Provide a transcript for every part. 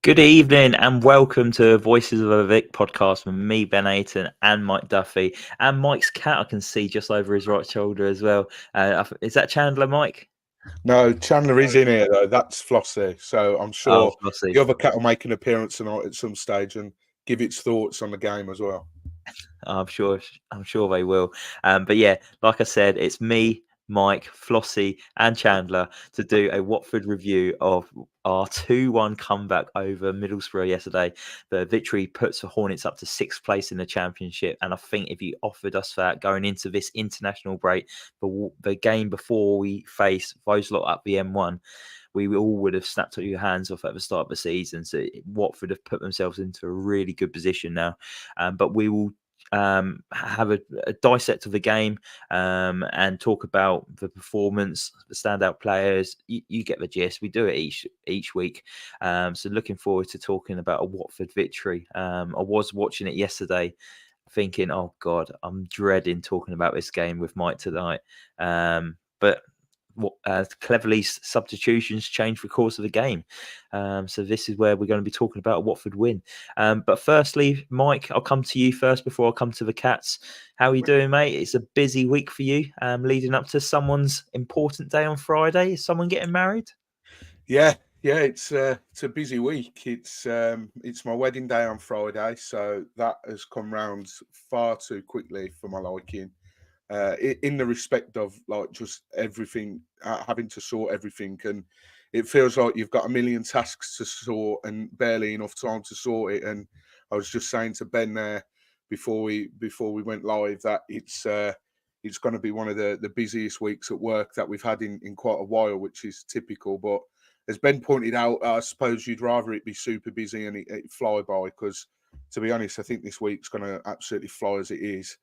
Good evening and welcome to Voices of a Vic podcast with me, Ben Aiton, and Mike Duffy. And Mike's cat I can see just over his right shoulder as well. Is that Chandler, Mike? No, Chandler is in here though. That's Flossie. So I'm Oh, sure Flossie. the other cat will make an appearance tonight at some stage and give its thoughts on the game as well. I'm sure they will. But yeah, like I said, it's me, Mike, Flossie, and Chandler to do a Watford review of our 2-1 comeback over Middlesbrough yesterday. The victory puts the Hornets up to 6th place in the Championship, and I think if you offered us that going into this international break, the game before we face those lot up the M1, we all would have snapped your hands off at the start of the season. So Watford have put themselves into a really good position now. But we will have a dissect of the game and talk about the performance, the standout players. You get the gist. We do it each week. So looking forward to talking about a Watford victory. I was watching it yesterday thinking, oh God, I'm dreading talking about this game with Mike tonight. But cleverly substitutions changed the course of the game. So this is where we're going to be talking about a Watford win. But firstly, Mike, I'll come to you first before I come to the Cats. How are you doing, mate? It's a busy week for you, leading up to someone's important day on Friday. Is someone getting married? Yeah, it's a busy week. It's my wedding day on Friday, so that has come round far too quickly for my liking. In the respect of like just everything, having to sort everything, and it feels like you've got a million tasks to sort and barely enough time to sort it. And I was just saying to Ben there before we went live that it's going to be one of the busiest weeks at work that we've had in quite a while, which is typical. But as Ben pointed out, I suppose you'd rather it be super busy and it fly by, because to be honest, I think this week's going to absolutely fly as it is.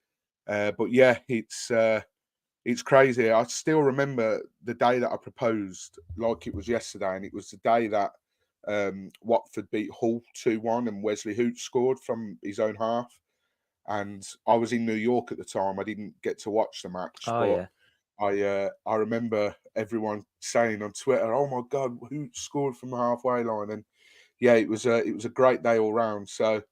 But yeah, it's crazy. I still remember the day that I proposed like it was yesterday, and it was the day that Watford beat Hull 2-1 and Wesley Hoots scored from his own half. And I was in New York at the time. I didn't get to watch the match, Oh but yeah. I remember everyone saying on Twitter, "Oh my God, Hoots scored from the halfway line!" And yeah, it was a great day all round. So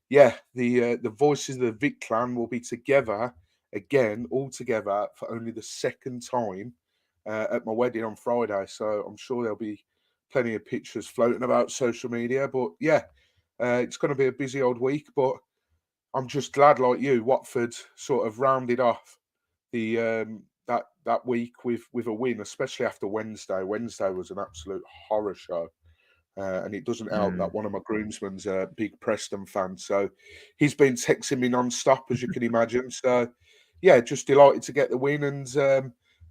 yeah, the voices of the Vic clan will be together again, all together for only the second time at my wedding on Friday. So I'm sure there'll be plenty of pictures floating about social media. But yeah, it's going to be a busy old week. But I'm just glad, like you, Watford sort of rounded off the that week with a win, especially after Wednesday. Wednesday was an absolute horror show. And it doesn't help that one of my groomsmen's a big Preston fan. So he's been texting me non-stop, as you can imagine. So, yeah, just delighted to get the win, and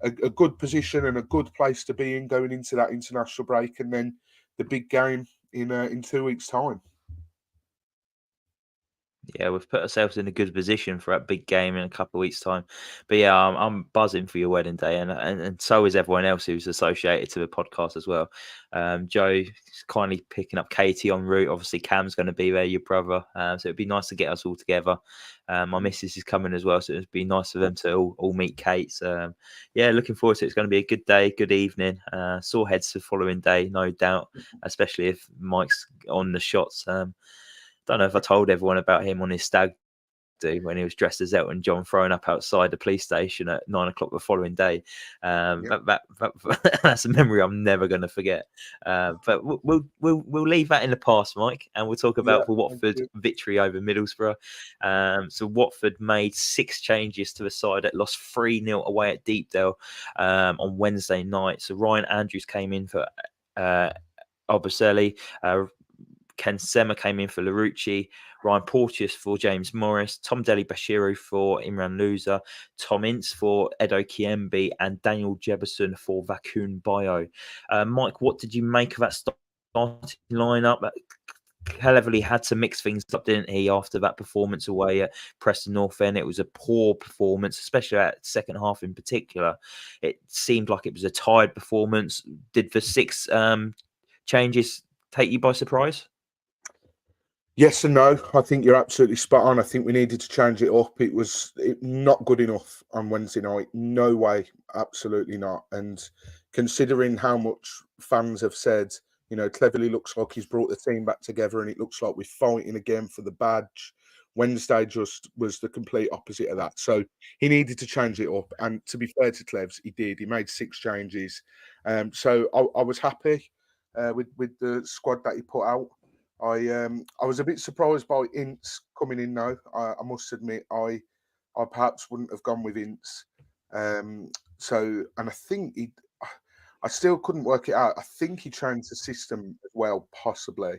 a good position and a good place to be in going into that international break, and then the big game in 2 weeks' time. Yeah, we've put ourselves in a good position for that big game in a couple of weeks' time. But yeah, I'm buzzing for your wedding day, and so is everyone else who's associated to the podcast as well. Joe's kindly picking up Katie en route. Obviously, Cam's going to be there, your brother. So it'd be nice to get us all together. My missus is coming as well, so it'd be nice for them to all meet Kate. So, yeah, looking forward to it. It's going to be a good day, good evening. Sore heads the following day, no doubt, especially if Mike's on the shots. Don't know if I told everyone about him on his stag do when he was dressed as Elton John throwing up outside the police station at 9 o'clock the following day. That's a memory I'm never going to forget. But we'll leave that in the past, Mike, and we'll talk Yeah, about the Watford victory over Middlesbrough. So Watford made 6 changes to the side that lost 3-0 away at Deepdale on Wednesday night. So Ryan Andrews came in for Obaselli. Ken Sema came in for Larucci, Ryan Porteous for James Morris, Tom Deli Bashiru for Imran Louza, Tom Ince for Edo Kayembe, and Daniel Jebison for Vakun Bayo. Mike, what did you make of that starting lineup? Cleverly had to mix things up, didn't he, after that performance away at Preston North End? It was a poor performance, especially that second half in particular. It seemed like it was a tired performance. Did the 6 changes take you by surprise? Yes and no. I think you're absolutely spot on. I think we needed to change it up. It was not good enough on Wednesday night. No way. Absolutely not. And considering how much fans have said Cleverly looks like he's brought the team back together, and it looks like we're fighting again for the badge. Wednesday just was the complete opposite of that. So he needed to change it up. And to be fair to Clevs, he did. He made 6 changes. So I was happy with the squad that he put out. I was a bit surprised by Ince coming in though. I must admit, I perhaps wouldn't have gone with Ince. And I think I still couldn't work it out. I think he changed the system as well, possibly.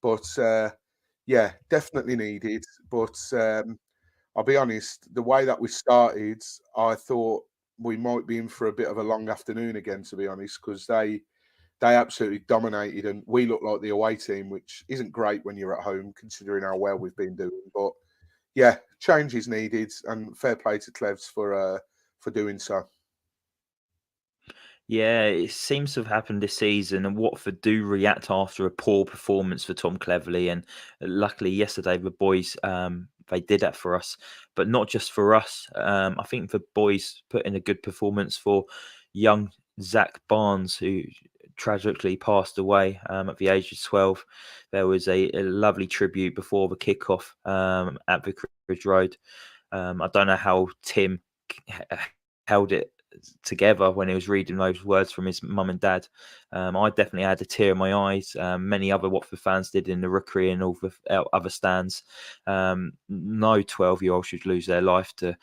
But yeah, definitely needed. But I'll be honest, the way that we started, I thought we might be in for a bit of a long afternoon again, to be honest, because they absolutely dominated, and we look like the away team, which isn't great when you're at home, considering how well we've been doing. But yeah, change is needed, and fair play to Clevs for doing so. Yeah, it seems to have happened this season, and Watford do react after a poor performance for Tom Cleverley. And luckily, yesterday the boys they did that for us, but not just for us. I think the boys put in a good performance for young Zach Barnes, who tragically passed away at the age of 12. There was a lovely tribute before the kickoff at Vicarage Road. I don't know how Tim held it together when he was reading those words from his mum and dad. I definitely had a tear in my eyes. Many other Watford fans did in the Rookery and all the other stands. No 12-year-old should lose their life to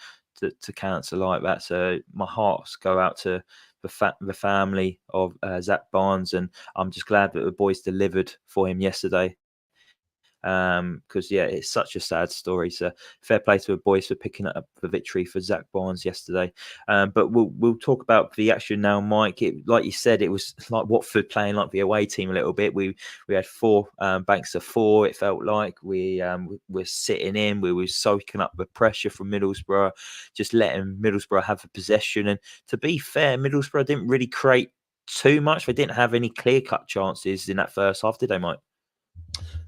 cancer like that. So my hearts go out to the family of Zach Barnes, and I'm just glad that the boys delivered for him yesterday. Because yeah, it's such a sad story. So fair play to the boys for picking up the victory for Zach Barnes yesterday. But we'll talk about the action now, Mike. Like you said, it was like Watford playing like the away team a little bit. We had 4 banks of 4. It felt like we were sitting in. We were soaking up the pressure from Middlesbrough, just letting Middlesbrough have the possession. And to be fair, Middlesbrough didn't really create too much. They didn't have any clear-cut chances in that first half, did they, Mike?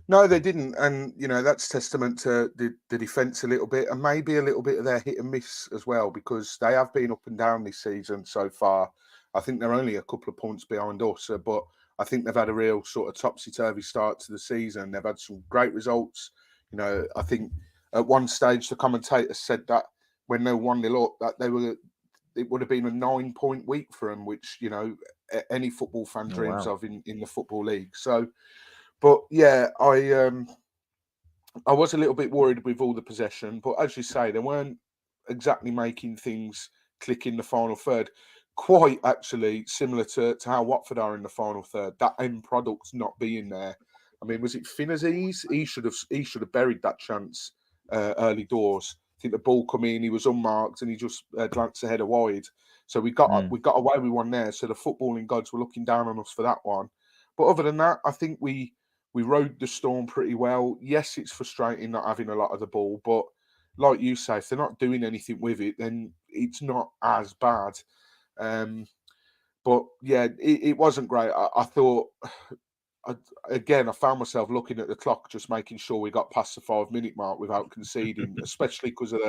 No, they didn't, and that's testament to the defence a little bit, and maybe a little bit of their hit and miss as well, because they have been up and down this season so far. I think they're only a couple of points behind us, but I think they've had a real sort of topsy-turvy start to the season. They've had some great results. I think at one stage the commentators said that when they were 1-0 up, that it would have been a 9-point week for them, which any football fan Oh, dreams wow. of in the Football League. So. But yeah, I was a little bit worried with all the possession, but as you say, they weren't exactly making things click in the final third. Quite actually similar to how Watford are in the final third. That end product not being there. I mean, was it Finazes? He should have buried that chance early doors. I think the ball come in, he was unmarked, and he just glanced ahead of wide. So we got away with one there. So the footballing gods were looking down on us for that one. But other than that, I think we rode the storm pretty well. Yes, it's frustrating not having a lot of the ball, but like you say, if they're not doing anything with it, then it's not as bad. But yeah, it wasn't great. I thought, again, I found myself looking at the clock, just making sure we got past the 5-minute mark without conceding, especially because of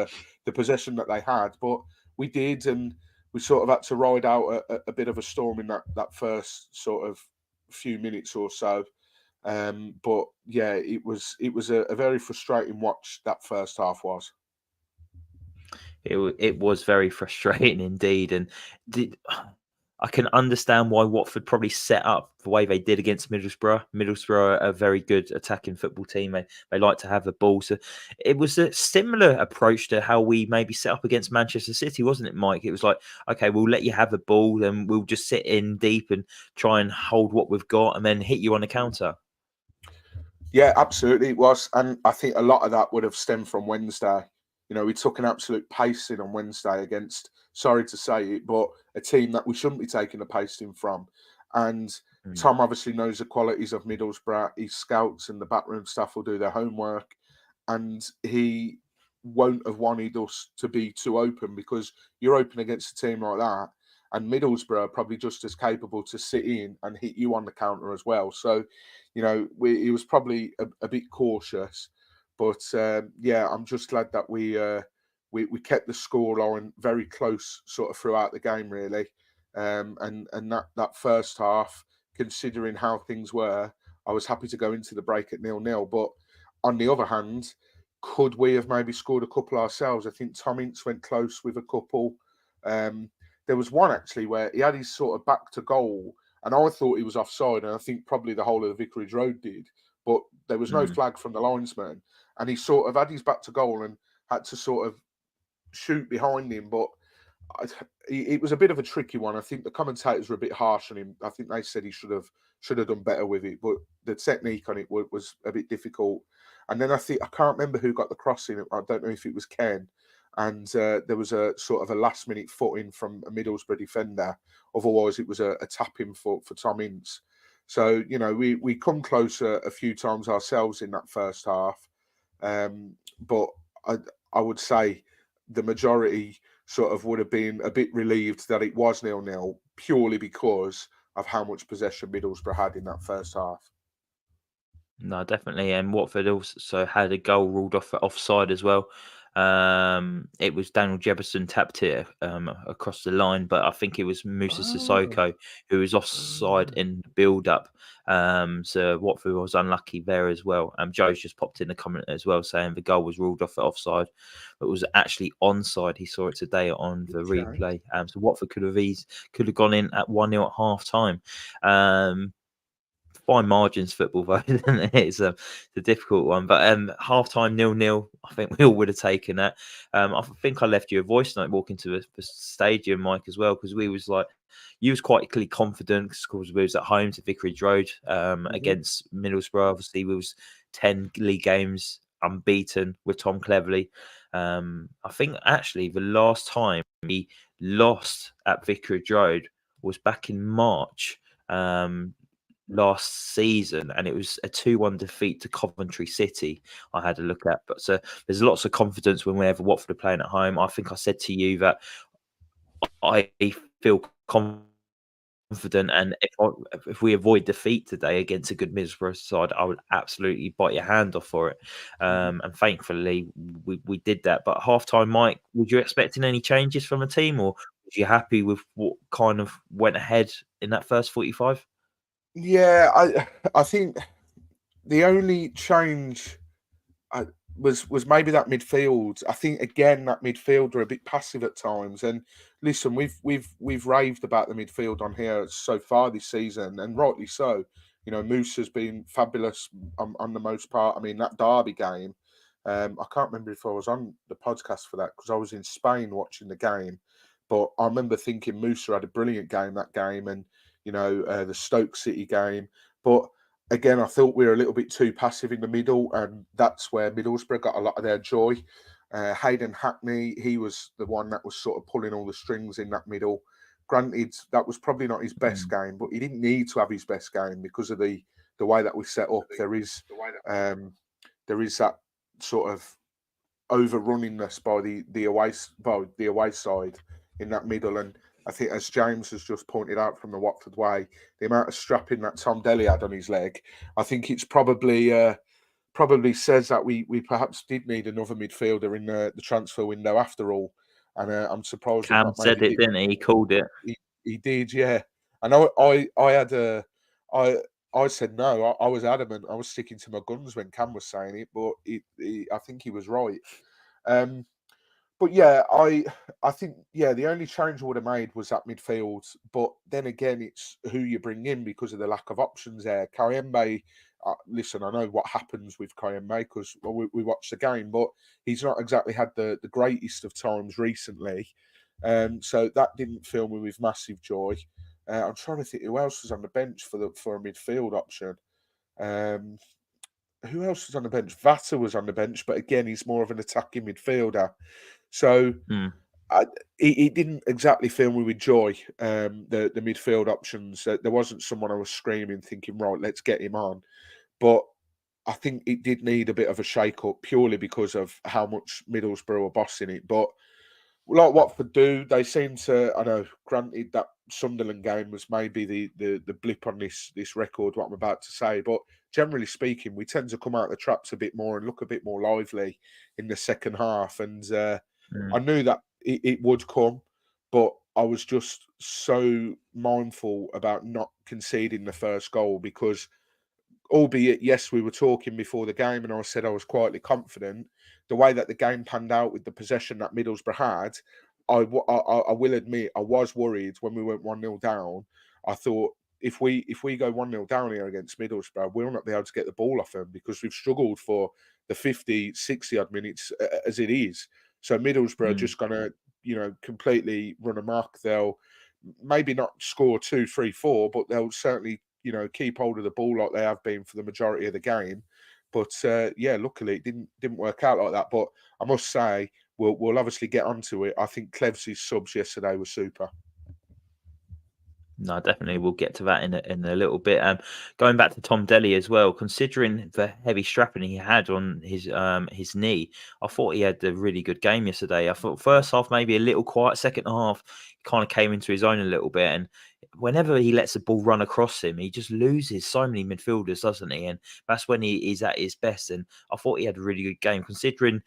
the possession that they had. But we did, and we sort of had to ride out a bit of a storm in that first sort of few minutes or so. But yeah, it was a very frustrating watch, that first half was. It was very frustrating indeed, and I can understand why Watford probably set up the way they did against Middlesbrough. Middlesbrough are a very good attacking football team. They like to have the ball. So it was a similar approach to how we maybe set up against Manchester City, wasn't it, Mike? It was like, okay, we'll let you have the ball, then we'll just sit in deep and try and hold what we've got and then hit you on the counter. Yeah, absolutely it was. And I think a lot of that would have stemmed from Wednesday. We took an absolute pacing on Wednesday against, sorry to say it, but a team that we shouldn't be taking a pacing from. And Tom obviously knows the qualities of Middlesbrough. He scouts, and the backroom staff will do their homework. And he won't have wanted us to be too open, because you're open against a team like that. And Middlesbrough are probably just as capable to sit in and hit you on the counter as well. So, he was probably a bit cautious. But yeah, I'm just glad that we kept the scoreline very close sort of throughout the game, really. And that first half, considering how things were. I was happy to go into the break at 0-0. But on the other hand, could we have maybe scored a couple ourselves? I think Tom Ince went close with a couple. There was one actually where he had his sort of back to goal, and I thought he was offside, and I think probably the whole of the Vicarage Road did, but there was no flag from the linesman, and he sort of had his back to goal and had to sort of shoot behind him, but it was a bit of a tricky one. I think the commentators were a bit harsh on him. I think they said he should have done better with it, but the technique on it was a bit difficult. And then I can't remember who got the crossing. I don't know if it was Ken, and there was a sort of a last minute foot in from a Middlesbrough defender. Otherwise, it was a tap in for Tom Ince. So we come closer a few times ourselves in that first half, but I would say the majority sort of would have been a bit relieved that it was 0-0 purely because of how much possession Middlesbrough had in that first half. No, definitely. And Watford also had a goal ruled off for offside as well. It was Daniel Jefferson tapped it across the line, but I think it was Musa Sissoko who was offside in the build-up. So Watford was unlucky there as well. Joe's just popped in a comment as well saying the goal was ruled off for offside, but was actually onside. He saw it today on the replay. So Watford could have gone in at 1-0 at half time. Fine margins football though, isn't it? It's a difficult one, but half time 0-0. I think we all would have taken that. I think I left you a voice note walking to the stadium, Mike, as well, because we was like, you was quite confident because we was at home to Vicarage Road against Middlesbrough. Obviously, we was 10 league games unbeaten with Tom Cleverley. I think actually the last time we lost at Vicarage Road was back in March. Last season, and it was a 2-1 defeat to Coventry City. I had a look at, but so there's lots of confidence whenever Watford are playing at home. I think I said to you that I feel confident, and if we avoid defeat today against a good Middlesbrough side, I would absolutely bite your hand off for it. And thankfully, we did that. But halftime, Mike, was you expecting any changes from the team, or was you happy with what kind of went ahead in that first 45? Yeah, I think the only change was maybe that midfield. I think again that midfield are a bit passive at times. And listen, we've raved about the midfield on here so far this season, and rightly so. Musa's been fabulous on the most part. I mean, that Derby game, I can't remember if I was on the podcast for that because I was in Spain watching the game. But I remember thinking Musa had a brilliant game that game, and the Stoke City game. But again, I thought we were a little bit too passive in the middle, and that's where Middlesbrough got a lot of their joy. Hayden Hackney, he was the one that was sort of pulling all the strings in that middle. Granted, that was probably not his best game, but he didn't need to have his best game because of the way that we set up. There is that sort of overrunningness by the away side in that middle, and I think, as James has just pointed out from the Watford way, the amount of strapping that Tom Delly had on his leg, I think it's probably says that we perhaps did need another midfielder in the transfer window after all. And I'm surprised we've Cam not said maybe it, didn't he? He called it. He did, yeah. And I said no. I was adamant. I was sticking to my guns when Cam was saying it, but I think he was right. But yeah, I think the only change I would have made was that midfield. But then again, it's who you bring in because of the lack of options there. Kayembe, listen, I know what happens with Kayembe because we watched the game, but he's not exactly had the greatest of times recently. So that didn't fill me with massive joy. I'm trying to think who else was on the bench for a midfield option. Who else was on the bench? Vata was on the bench, but again, he's more of an attacking midfielder. So it didn't exactly fill me with joy. The midfield options. There wasn't someone I was screaming, thinking, right, let's get him on. But I think it did need a bit of a shake-up purely because of how much Middlesbrough were bossing it. But like Watford do, they seem to. I know, granted that Sunderland game was maybe the blip on this record, what I'm about to say, but generally speaking, we tend to come out of the traps a bit more and look a bit more lively in the second half. And I knew that it would come, but I was just so mindful about not conceding the first goal because, albeit, yes, we were talking before the game and I said I was quietly confident, the way that the game panned out with the possession that Middlesbrough had, I will admit I was worried when we went 1-0 down. I thought if we go 1-0 down here against Middlesbrough, we'll not be able to get the ball off them because we've struggled for the 50, 60 odd minutes as it is. So Middlesbrough are just going to, completely run amok. They'll maybe not score 2, 3, 4, but they'll certainly, keep hold of the ball like they have been for the majority of the game. But luckily it didn't work out like that. But I must say, we'll obviously get onto it. I think Cleves's subs yesterday were super. No, definitely. We'll get to that in a little bit. Going back to Tom Delly as well, considering the heavy strapping he had on his knee, I thought he had a really good game yesterday. I thought first half maybe a little quiet, second half kind of came into his own a little bit. And whenever he lets the ball run across him, he just loses so many midfielders, doesn't he? And that's when he's at his best. And I thought he had a really good game, considering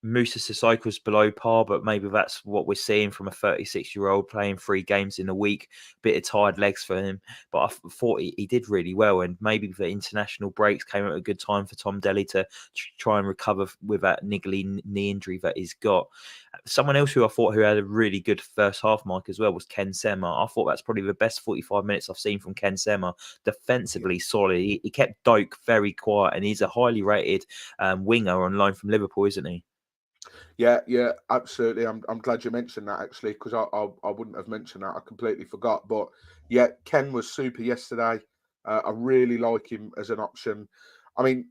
Musa Sissoko's below par, but maybe that's what we're seeing from a 36-year-old playing 3 games in a week. Bit of tired legs for him, but I thought he did really well, and maybe the international breaks came at a good time for Tom Delly to try and recover with that niggly knee injury that he's got. Someone else who I thought who had a really good first half, Mike, as well, was Ken Sema. I thought that's probably the best 45 minutes I've seen from Ken Sema. Defensively solid. He kept Doak very quiet, and he's a highly rated winger on loan from Liverpool, isn't he? Yeah, absolutely. I'm glad you mentioned that actually because I wouldn't have mentioned that. I completely forgot. But yeah, Ken was super yesterday. I really like him as an option. I mean,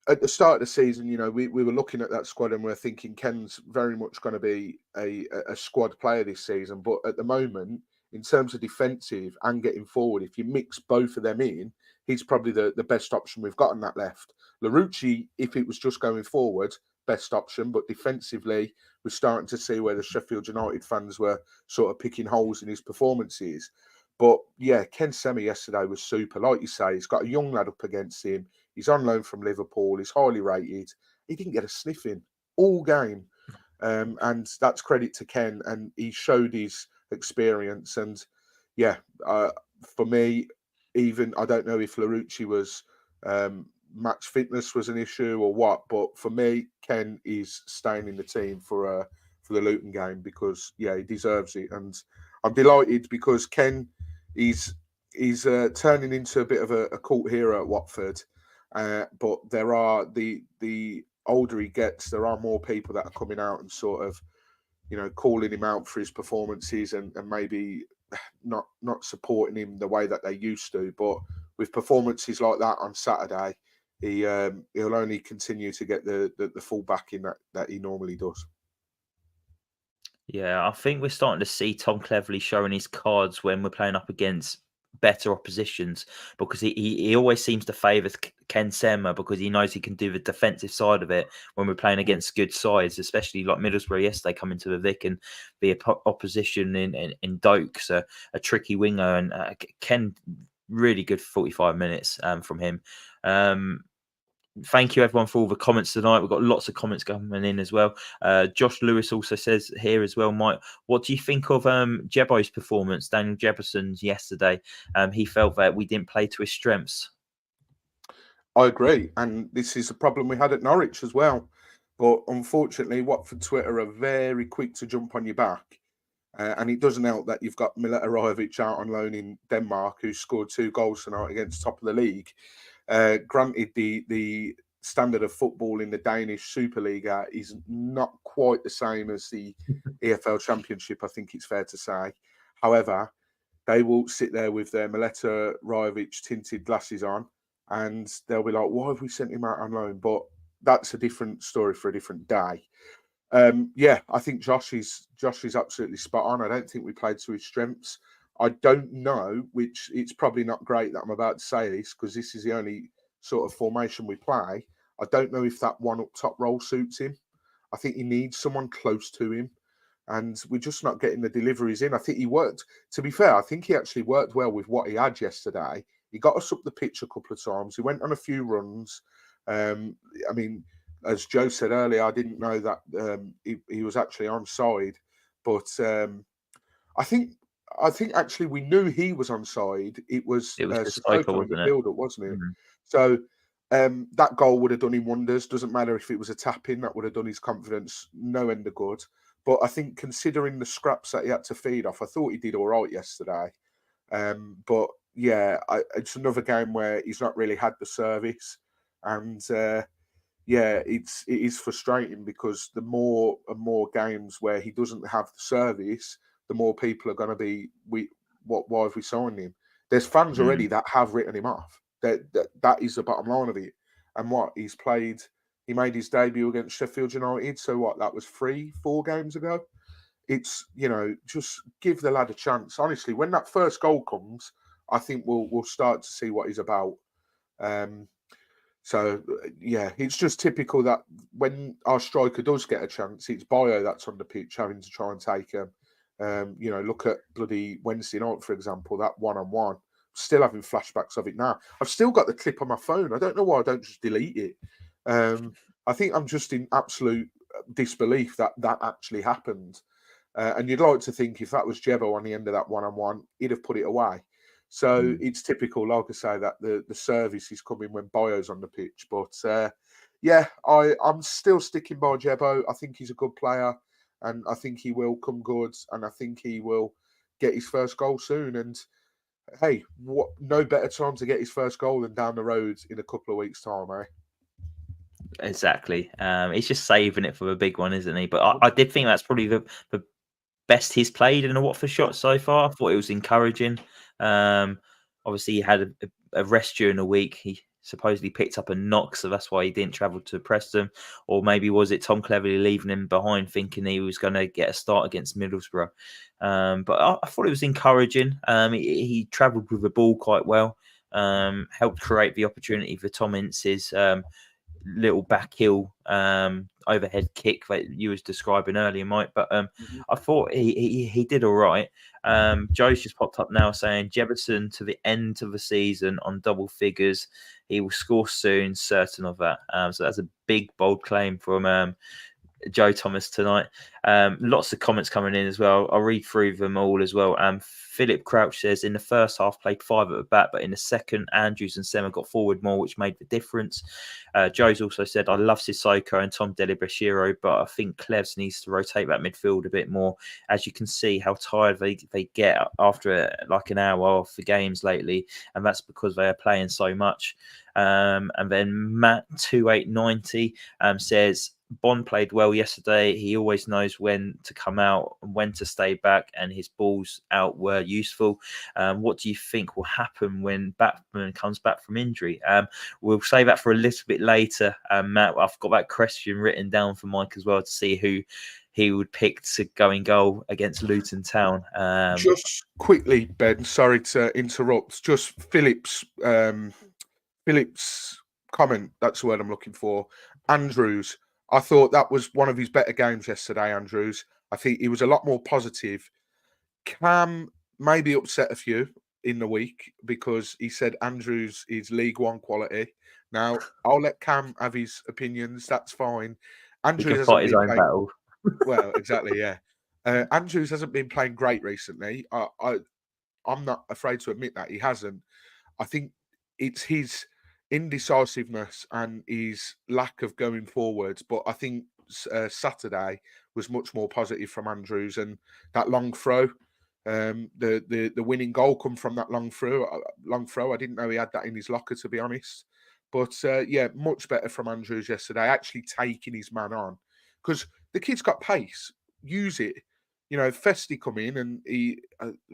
at the start of the season, we were looking at that squad and we're thinking Ken's very much going to be a squad player this season. But at the moment, in terms of defensive and getting forward, if you mix both of them in, he's probably the best option we've got on that left. Larouci, if it was just going forward, best option, but defensively, we're starting to see where the Sheffield United fans were sort of picking holes in his performances. But yeah, Ken Sema yesterday was super. Like you say, he's got a young lad up against him. He's on loan from Liverpool. He's highly rated. He didn't get a sniff in all game. And that's credit to Ken. And he showed his experience. And yeah, for me, even I don't know if Larouci was match fitness was an issue or what, but for me, Ken is staying in the team for the Luton game because he deserves it. And I'm delighted because Ken is turning into a bit of a cult hero at Watford. But there are the older he gets, there are more people that are coming out and sort of, calling him out for his performances and maybe not supporting him the way that they used to. But with performances like that on Saturday, he'll only continue to get the full backing that he normally does. Yeah, I think we're starting to see Tom Cleverley showing his cards when we're playing up against better oppositions because he always seems to favour Ken Sema because he knows he can do the defensive side of it when we're playing against good sides, especially like Middlesbrough yesterday coming to the Vic and the opposition in Doak's a tricky winger and Ken really good 45 minutes from him. Thank you everyone for all the comments tonight. We've got lots of comments coming in as well. Josh Lewis also says here as well, Mike, what do you think of Jebo's performance, Daniel Jefferson's yesterday? He felt that we didn't play to his strengths. I agree. And this is a problem we had at Norwich as well. But unfortunately, Watford Twitter are very quick to jump on your back. And it doesn't help that you've got Mileta Rajovic out on loan in Denmark, who scored 2 goals tonight against top of the league. Granted, the standard of football in the Danish Superliga is not quite the same as the EFL Championship, I think it's fair to say. However, they will sit there with their Mileta Rajovic tinted glasses on, and they'll be like, why have we sent him out on loan? But that's a different story for a different day. I think Josh is absolutely spot on. I don't think we played to his strengths. I don't know, which it's probably not great that I'm about to say this because this is the only sort of formation we play. I don't know if that one up top role suits him. I think he needs someone close to him, and we're just not getting the deliveries in. I think he worked. To be fair, I think he actually worked well with what he had yesterday. He got us up the pitch a couple of times. He went on a few runs. I mean, as Joe said earlier, I didn't know that he was actually onside, but I think actually we knew he was onside. It was just Sissoko, Sissoko in the wasn't it? build-up, wasn't it? Mm. So that goal would have done him wonders. Doesn't matter if it was a tap-in, that would have done his confidence no end of good. But I think considering the scraps that he had to feed off, I thought he did all right yesterday. But yeah, it's another game where he's not really had the service, and yeah, it is frustrating because the more and more games where he doesn't have the service, the more people are going to be, why have we signed him? There's fans already that have written him off. That is the bottom line of it. And he made his debut against Sheffield United. So what? That was 3-4 games ago. It's, just give the lad a chance. Honestly, when that first goal comes, I think we'll start to see what he's about. So, yeah, it's just typical that when our striker does get a chance, it's Baah that's on the pitch having to try and take him. Look at bloody Wednesday night, for example, that one-on-one. Still having flashbacks of it now. I've still got the clip on my phone. I don't know why I don't just delete it. I think I'm just in absolute disbelief that actually happened. And you'd like to think if that was Jebo on the end of that one-on-one, he'd have put it away. So it's typical, like I say, that the service is coming when Baah's on the pitch. But yeah, I'm still sticking by Jebo. I think he's a good player, and I think he will come good, and I think he will get his first goal soon. And hey, what? No better time to get his first goal than down the road in a couple of weeks' time, eh? Exactly. He's just saving it for a big one, isn't he? But I did think that's probably the best he's played in a Watford shot so far. I thought it was encouraging. Obviously, he had a rest during the week. He supposedly picked up a knock, so that's why he didn't travel to Preston. Or maybe was it Tom Cleverley leaving him behind, thinking he was going to get a start against Middlesbrough? But I thought it was encouraging. He travelled with the ball quite well. Helped create the opportunity for Tom Ince's little back heel overhead kick that you was describing earlier, Mike. But I thought he did all right. Joe's just popped up now saying Jefferson to the end of the season on double figures. He will score soon, certain of that. So that's a big, bold claim from Joe Thomas tonight. Lots of comments coming in as well. I'll read through them all as well. Philip Crouch says in the first half played 5 at the back, but in the second, Andrews and Sema got forward more, which made the difference. Joe's also said, I love Sissoko and Tom Delibashiro, but I think Clevs needs to rotate that midfield a bit more. As you can see how tired they get after like an hour off the games lately, and that's because they are playing so much. And then Matt 2890 says, Bond played well yesterday. He always knows when to come out and when to stay back, and his balls out were useful. What do you think will happen when Batman comes back from injury? We'll save that for a little bit later, Matt. I've got that question written down for Mike as well to see who he would pick to go in goal against Luton Town. Just quickly, Ben, sorry to interrupt. Just Philip's comment, that's the word I'm looking for. Andrews, I thought that was one of his better games yesterday, Andrews. I think he was a lot more positive. Cam maybe upset a few in the week because he said Andrews is League One quality. Now, I'll let Cam have his opinions. That's fine. He Andrews can hasn't fight his been own playing... battle. Well, exactly, yeah. Andrews hasn't been playing great recently. I'm not afraid to admit that he hasn't. I think it's his indecisiveness and his lack of going forwards. But I think Saturday was much more positive from Andrews, and that long throw, the winning goal come from that long throw. I didn't know he had that in his locker, to be honest. But yeah, much better from Andrews yesterday, actually taking his man on, because the kid's got pace. Use it. Festi come in and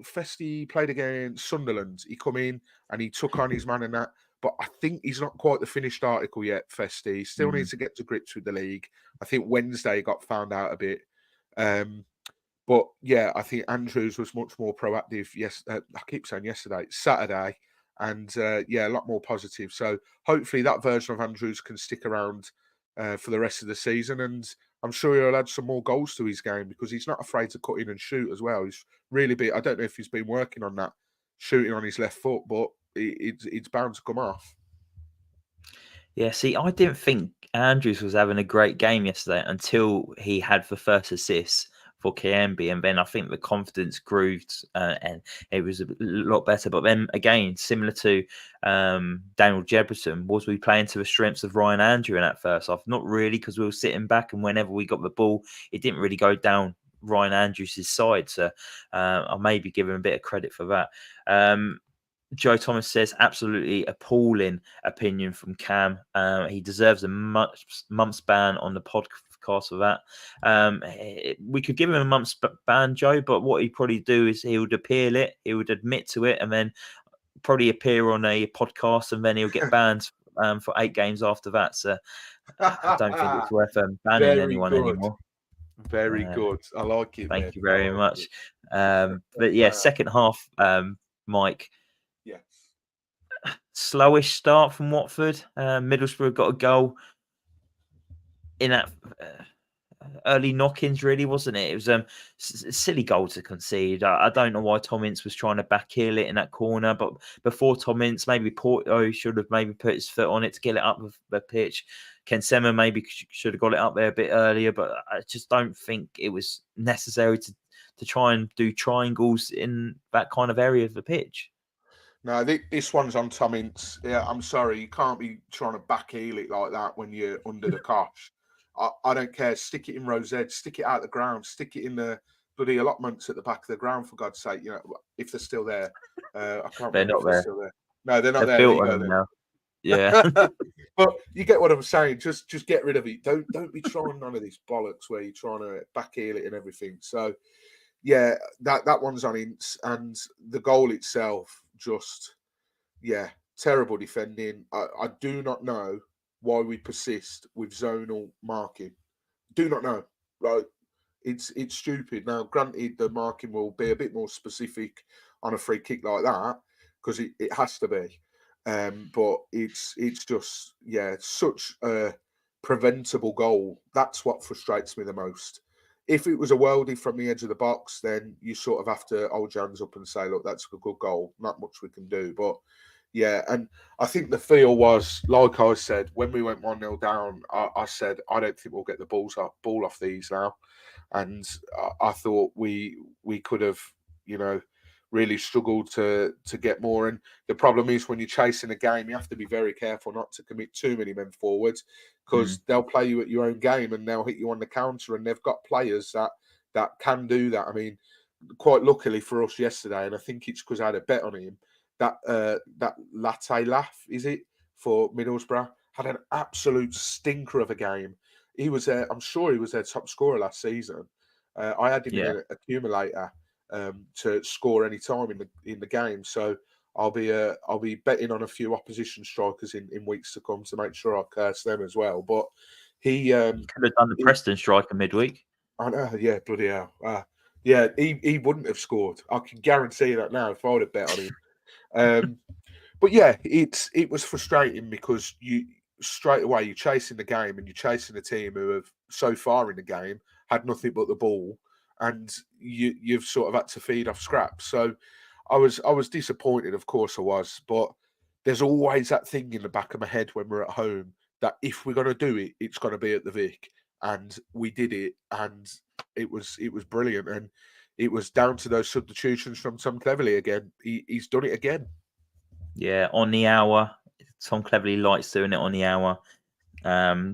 Festi played against Sunderland. He come in and he took on his man and that. But I think he's not quite the finished article yet, Festi. He still needs to get to grips with the league. I think Wednesday got found out a bit. But yeah, I think Andrews was much more proactive. Yes, I keep saying yesterday, Saturday. And yeah, a lot more positive. So hopefully that version of Andrews can stick around for the rest of the season. And I'm sure he'll add some more goals to his game because he's not afraid to cut in and shoot as well. He's really I don't know if he's been working on that, shooting on his left foot, but it's bound to come off. Yeah, see, I didn't think Andrews was having a great game yesterday until he had the first assist for Kayembe, and then I think the confidence grew and it was a lot better. But then again, similar to Daniel Jefferson, was we playing to the strengths of Ryan Andrew in that first half? Not really, because we were sitting back, and whenever we got the ball, it didn't really go down Ryan Andrews' side. So I'll maybe give him a bit of credit for that. Joe Thomas says absolutely appalling opinion from Cam. He deserves a month's ban on the podcast for that. We could give him a month's ban, Joe, but what he'd probably do is he would appeal it, he would admit to it, and then probably appear on a podcast, and then he'll get banned for 8 games after that. So I don't think it's worth banning Very anyone good. anymore. Very good. I like it. Thank man. you very I like much. it. But yeah, second half, Mike. Yes. Slowish start from Watford. Middlesbrough got a goal in that early knock-ins, really, wasn't it? It was a silly goal to concede. I don't know why Tom Ince was trying to backheel it in that corner, but before Tom Ince, maybe Porto should have maybe put his foot on it to get it up the pitch. Ken Sema maybe should have got it up there a bit earlier, but I just don't think it was necessary to try and do triangles in that kind of area of the pitch. No, this one's on Tom Ince. Yeah, I'm sorry, you can't be trying to backheel it like that when you're under the cosh. I don't care. Stick it in Rose Edge, stick it out the ground, stick it in the bloody allotments at the back of the ground, for God's sake. You know, if they're still there. I can't They're remember not if they're there. still there. No, they're not They've there. built There you on go them then. now. Yeah. But you get what I'm saying. Just get rid of it. Don't be trying none of this bollocks where you're trying to backheel it and everything. So yeah, that one's on Ince, and the goal itself just terrible defending. I do not know why we persist with zonal marking. Do not know. Right? It's stupid. Now, granted, the marking will be a bit more specific on a free kick like that because it has to be. But it's just such a preventable goal. That's what frustrates me the most. If it was a worldie from the edge of the box, then you sort of have to hold your hands up and say, look, that's a good goal. Not much we can do. But yeah, and I think the feel was, like I said, when we went 1-0 down, I said, I don't think we'll get the ball off these now. And I thought we could have, really struggled to get more. And the problem is when you're chasing a game, you have to be very careful not to commit too many men forwards because they'll play you at your own game and they'll hit you on the counter. And they've got players that can do that. I mean, quite luckily for us yesterday, and I think it's because I had a bet on him, that Latte Laugh, is it, for Middlesbrough, had an absolute stinker of a game. He was I'm sure he was their top scorer last season. I had him in an accumulator to score any time in the game. So I'll be betting on a few opposition strikers in weeks to come to make sure I curse them as well. But he could have done the Preston striker midweek. I know, yeah, bloody hell. Yeah, he wouldn't have scored. I can guarantee that now if I would have bet on him. But yeah, it was frustrating because you straight away you're chasing the game and you're chasing a team who have so far in the game had nothing but the ball, and you've sort of had to feed off scraps. So I was disappointed, of course I was, but there's always that thing in the back of my head when we're at home that if we're going to do it, it's going to be at the Vic, and we did it, and it was brilliant, and it was down to those substitutions from Tom Cleverley again. He's done it again. Yeah, on the hour. Tom Cleverley likes doing it on the hour.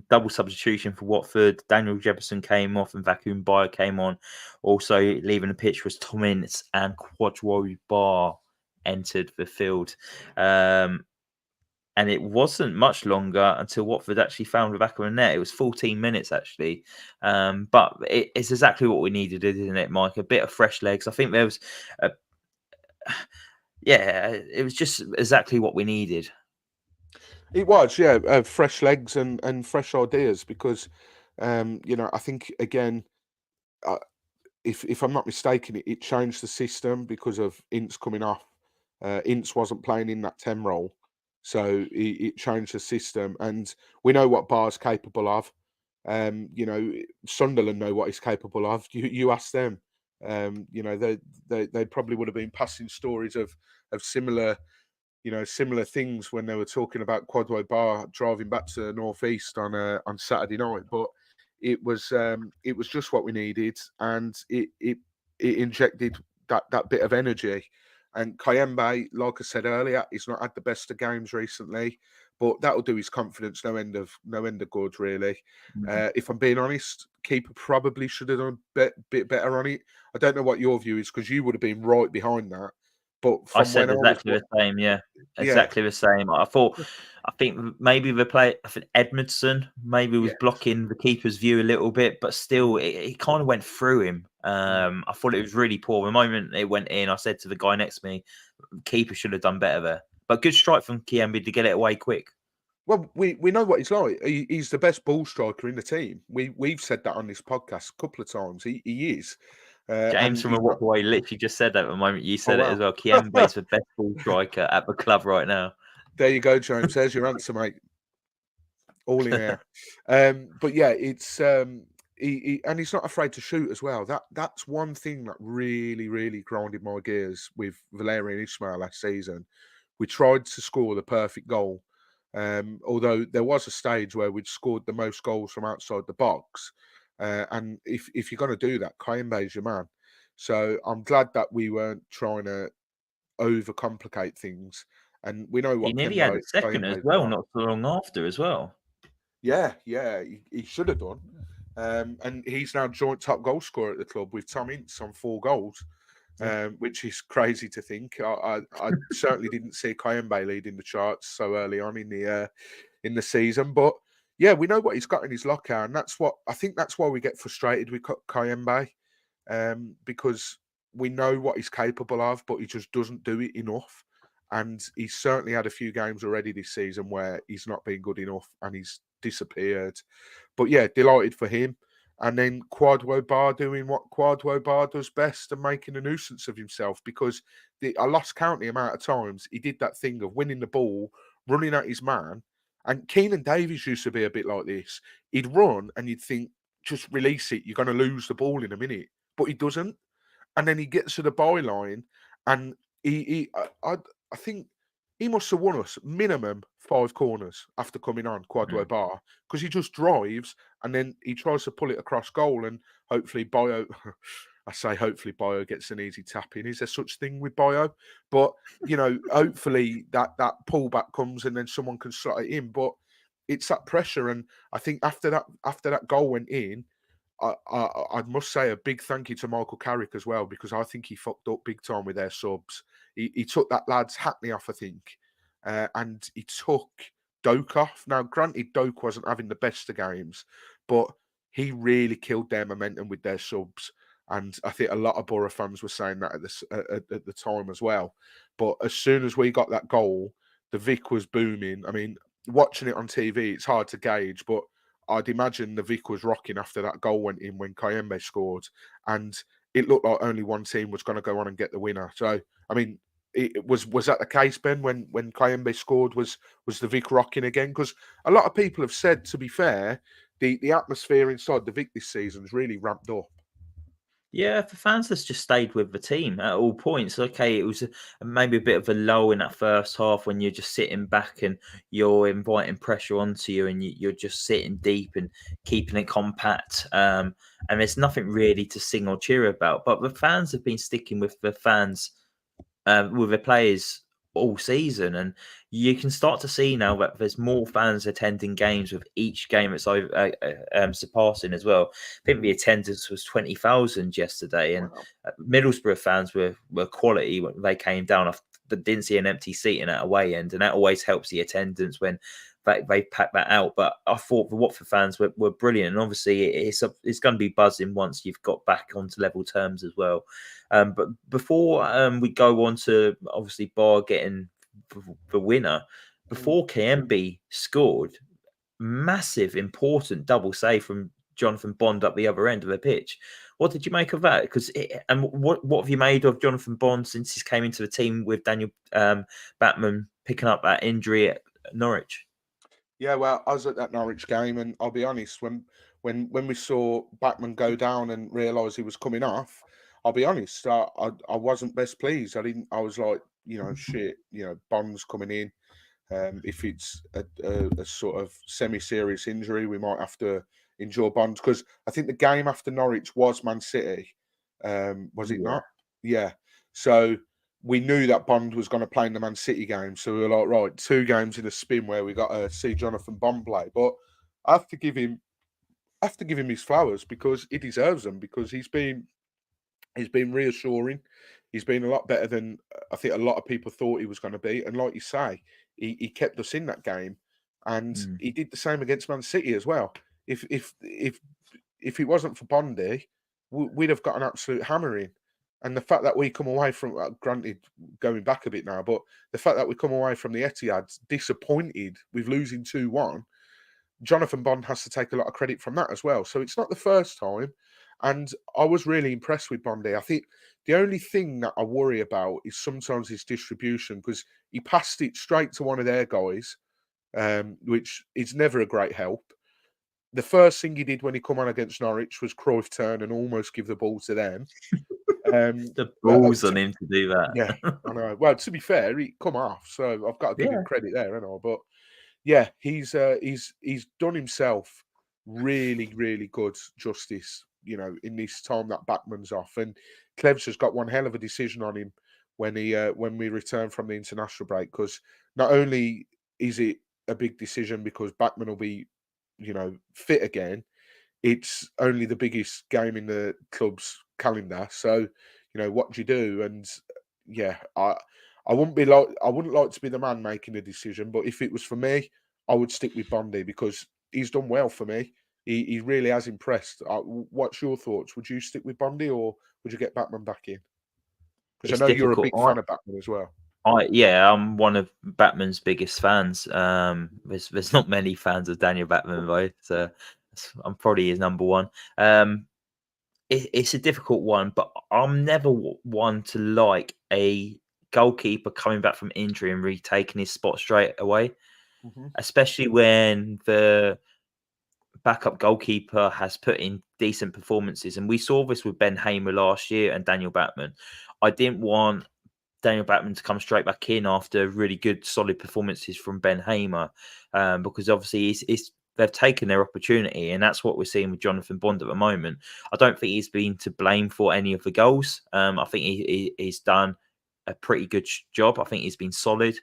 Double substitution for Watford. Daniel Jefferson came off and Vacuum Baah came on. Also leaving the pitch was Tom Ince and Kwadwo Baah entered the field. And it wasn't much longer until Watford actually found the back of the net. It was 14 minutes, actually. But it's exactly what we needed, isn't it, Mike? A bit of fresh legs. I think there was... it was just exactly what we needed. It was, yeah, fresh legs and fresh ideas because, I think, again, if I'm not mistaken, it changed the system because of Ince coming off. Ince wasn't playing in that 10 role, so it changed the system. And we know what Baah's capable of. Sunderland know what he's capable of. You ask them. They probably would have been passing stories of similar things when they were talking about Kwadwo Baah driving back to the northeast on Saturday night. But it was just what we needed, and it injected that bit of energy. And Kayembe, like I said earlier, he's not had the best of games recently, but that'll do his confidence no end of good, really. If I'm being honest, keeper probably should have done a bit better on it. I don't know what your view is because you would have been right behind that. But I from said when I was, exactly the same. Yeah, yeah, exactly the same. I think maybe I think Edmondson maybe was yeah, blocking the keeper's view a little bit, but still, it kind of went through him. I thought it was really poor. The moment it went in, I said to the guy next to me, "Keeper should have done better there." But good strike from Kayembe to get it away quick. Well, we know what he's like. He's the best ball striker in the team. We've said that on this podcast a couple of times. He is, James and from he's a not. Boy literally just said that at the moment you Oh said it as wow! well. Kayembe is the best ball striker at the club right now. There you go, James. There's your answer, mate. All in air. But yeah, it's and he's not afraid to shoot as well. That's one thing that really grinded my gears with Valerian Ismail last season. We tried to score the perfect goal. Although there was a stage where we'd scored the most goals from outside the box. And if you're going to do that, Kayembe's your man. So I'm glad that we weren't trying to overcomplicate things. And we know He what nearly had a second as Kayembe's well, about. not so long after as well. Yeah, he should have done. And he's now joint top goal scorer at the club with Tom Ince on 4 goals, Yeah. which is crazy to think. I certainly didn't see Kayembe leading the charts so early on in the season, but yeah, we know what he's got in his locker, and I think that's why we get frustrated with Kayembe, because we know what he's capable of, but he just doesn't do it enough. And he's certainly had a few games already this season where he's not been good enough and he's disappeared. But yeah, delighted for him. And then Kwadwo Baah doing what Kwadwo Baah does best and making a nuisance of himself, because I lost count the amount of times he did that thing of winning the ball, running at his man. And Keenan Davies used to be a bit like this. He'd run and you'd think, just release it, you're going to lose the ball in a minute. But he doesn't. And then he gets to the byline and I think he must have won us minimum 5 corners after coming on, Kwadwo Mm. Baah, because he just drives and then he tries to pull it across goal, and hopefully Bio, I say hopefully Bio gets an easy tap in. Is there such thing with Bio? But, hopefully that pullback comes and then someone can slot it in. But it's that pressure, and I think after that goal went in, I must say a big thank you to Michael Carrick as well, because I think he fucked up big time with their subs. He took that lad's Hackney off, I think, and he took Doak off. Now, granted, Doak wasn't having the best of games, but he really killed their momentum with their subs. And I think a lot of Boro fans were saying that at the time as well. But as soon as we got that goal, the Vic was booming. I mean, watching it on TV, it's hard to gauge, but I'd imagine the Vic was rocking after that goal went in when Kayembe scored, and it looked like only one team was going to go on and get the winner. So, I mean, was that the case, Ben? When Kayembe scored, was the Vic rocking again? Because a lot of people have said, to be fair, the atmosphere inside the Vic this season's really ramped up. Yeah, for fans that's just stayed with the team at all points. Okay, it was maybe a bit of a lull in that first half when you're just sitting back and you're inviting pressure onto you, and you're just sitting deep and keeping it compact. And there's nothing really to sing or cheer about. But the fans have been sticking with the fans, with the players all season, and you can start to see now that there's more fans attending games with each game that's over surpassing as well. I think the attendance was 20,000 yesterday, and Wow. Middlesbrough fans were quality when they came down. But didn't see an empty seat in that away end, and that always helps the attendance when they pack that out. But I thought the Watford fans were brilliant, and obviously it's going to be buzzing once you've got back onto level terms as well. But before we go on to obviously Baah getting the winner, before Kayembe scored, massive, important double save from Jonathan Bond up the other end of the pitch. What did you make of that? And what have you made of Jonathan Bond since he came into the team with Daniel Batman picking up that injury at Norwich? Yeah, well, I was at that Norwich game, and I'll be honest, when we saw Backman go down and realise he was coming off, I'll be honest, I wasn't best pleased. I was like, shit, Bond's coming in. If it's a sort of semi-serious injury, we might have to endure Bond, because I think the game after Norwich was Man City. Was it Yeah. not? Yeah. So we knew that Bond was going to play in the Man City game. So we were like, right, 2 games in a spin where we got to see Jonathan Bond play. But I have to give him his flowers, because he deserves them, because he's been reassuring. He's been a lot better than I think a lot of people thought he was going to be. And like you say, he kept us in that game, and he did the same against Man City as well. If it wasn't for Bondi, we'd have got an absolute hammering. And the fact that we come away from, granted, going back a bit now, but the fact that we come away from the Etihad disappointed with losing 2-1, Jonathan Bond has to take a lot of credit from that as well. So it's not the first time. And I was really impressed with Bondi. I think the only thing that I worry about is sometimes his distribution, because he passed it straight to one of their guys, which is never a great help. The first thing he did when he come on against Norwich was Cruyff turn and almost give the ball to them. The balls on him to do that. Yeah, I know. Well, to be fair, he come off, so I've got to give him credit there, haven't I? But yeah, he's done himself really, really good justice, in this time that Backman's off. And Clev's has got one hell of a decision on him when we return from the international break, because not only is it a big decision because Backman will be, fit again, it's only the biggest game in the club's calendar. So, what do you do? And yeah, I wouldn't like to be the man making a decision, but if it was for me, I would stick with Bondi, because he's done well for me. He really has impressed. What's your thoughts? Would you stick with Bondi, or would you get Batman back in? Because It's I know you're a difficult. big fan of Batman as well. I'm one of Batman's biggest fans. There's not many fans of Daniel Batman though, so I'm probably his number one. It's a difficult one, but I'm never one to like a goalkeeper coming back from injury and retaking his spot straight away, especially when the backup goalkeeper has put in decent performances. And we saw this with Ben Hamer last year and Daniel Batman. I didn't want Daniel Batman to come straight back in after really good, solid performances from Ben Hamer, because obviously they've taken their opportunity, and that's what we're seeing with Jonathan Bond at the moment. I don't think he's been to blame for any of the goals. I think he's done a pretty good job. I think he's been solid.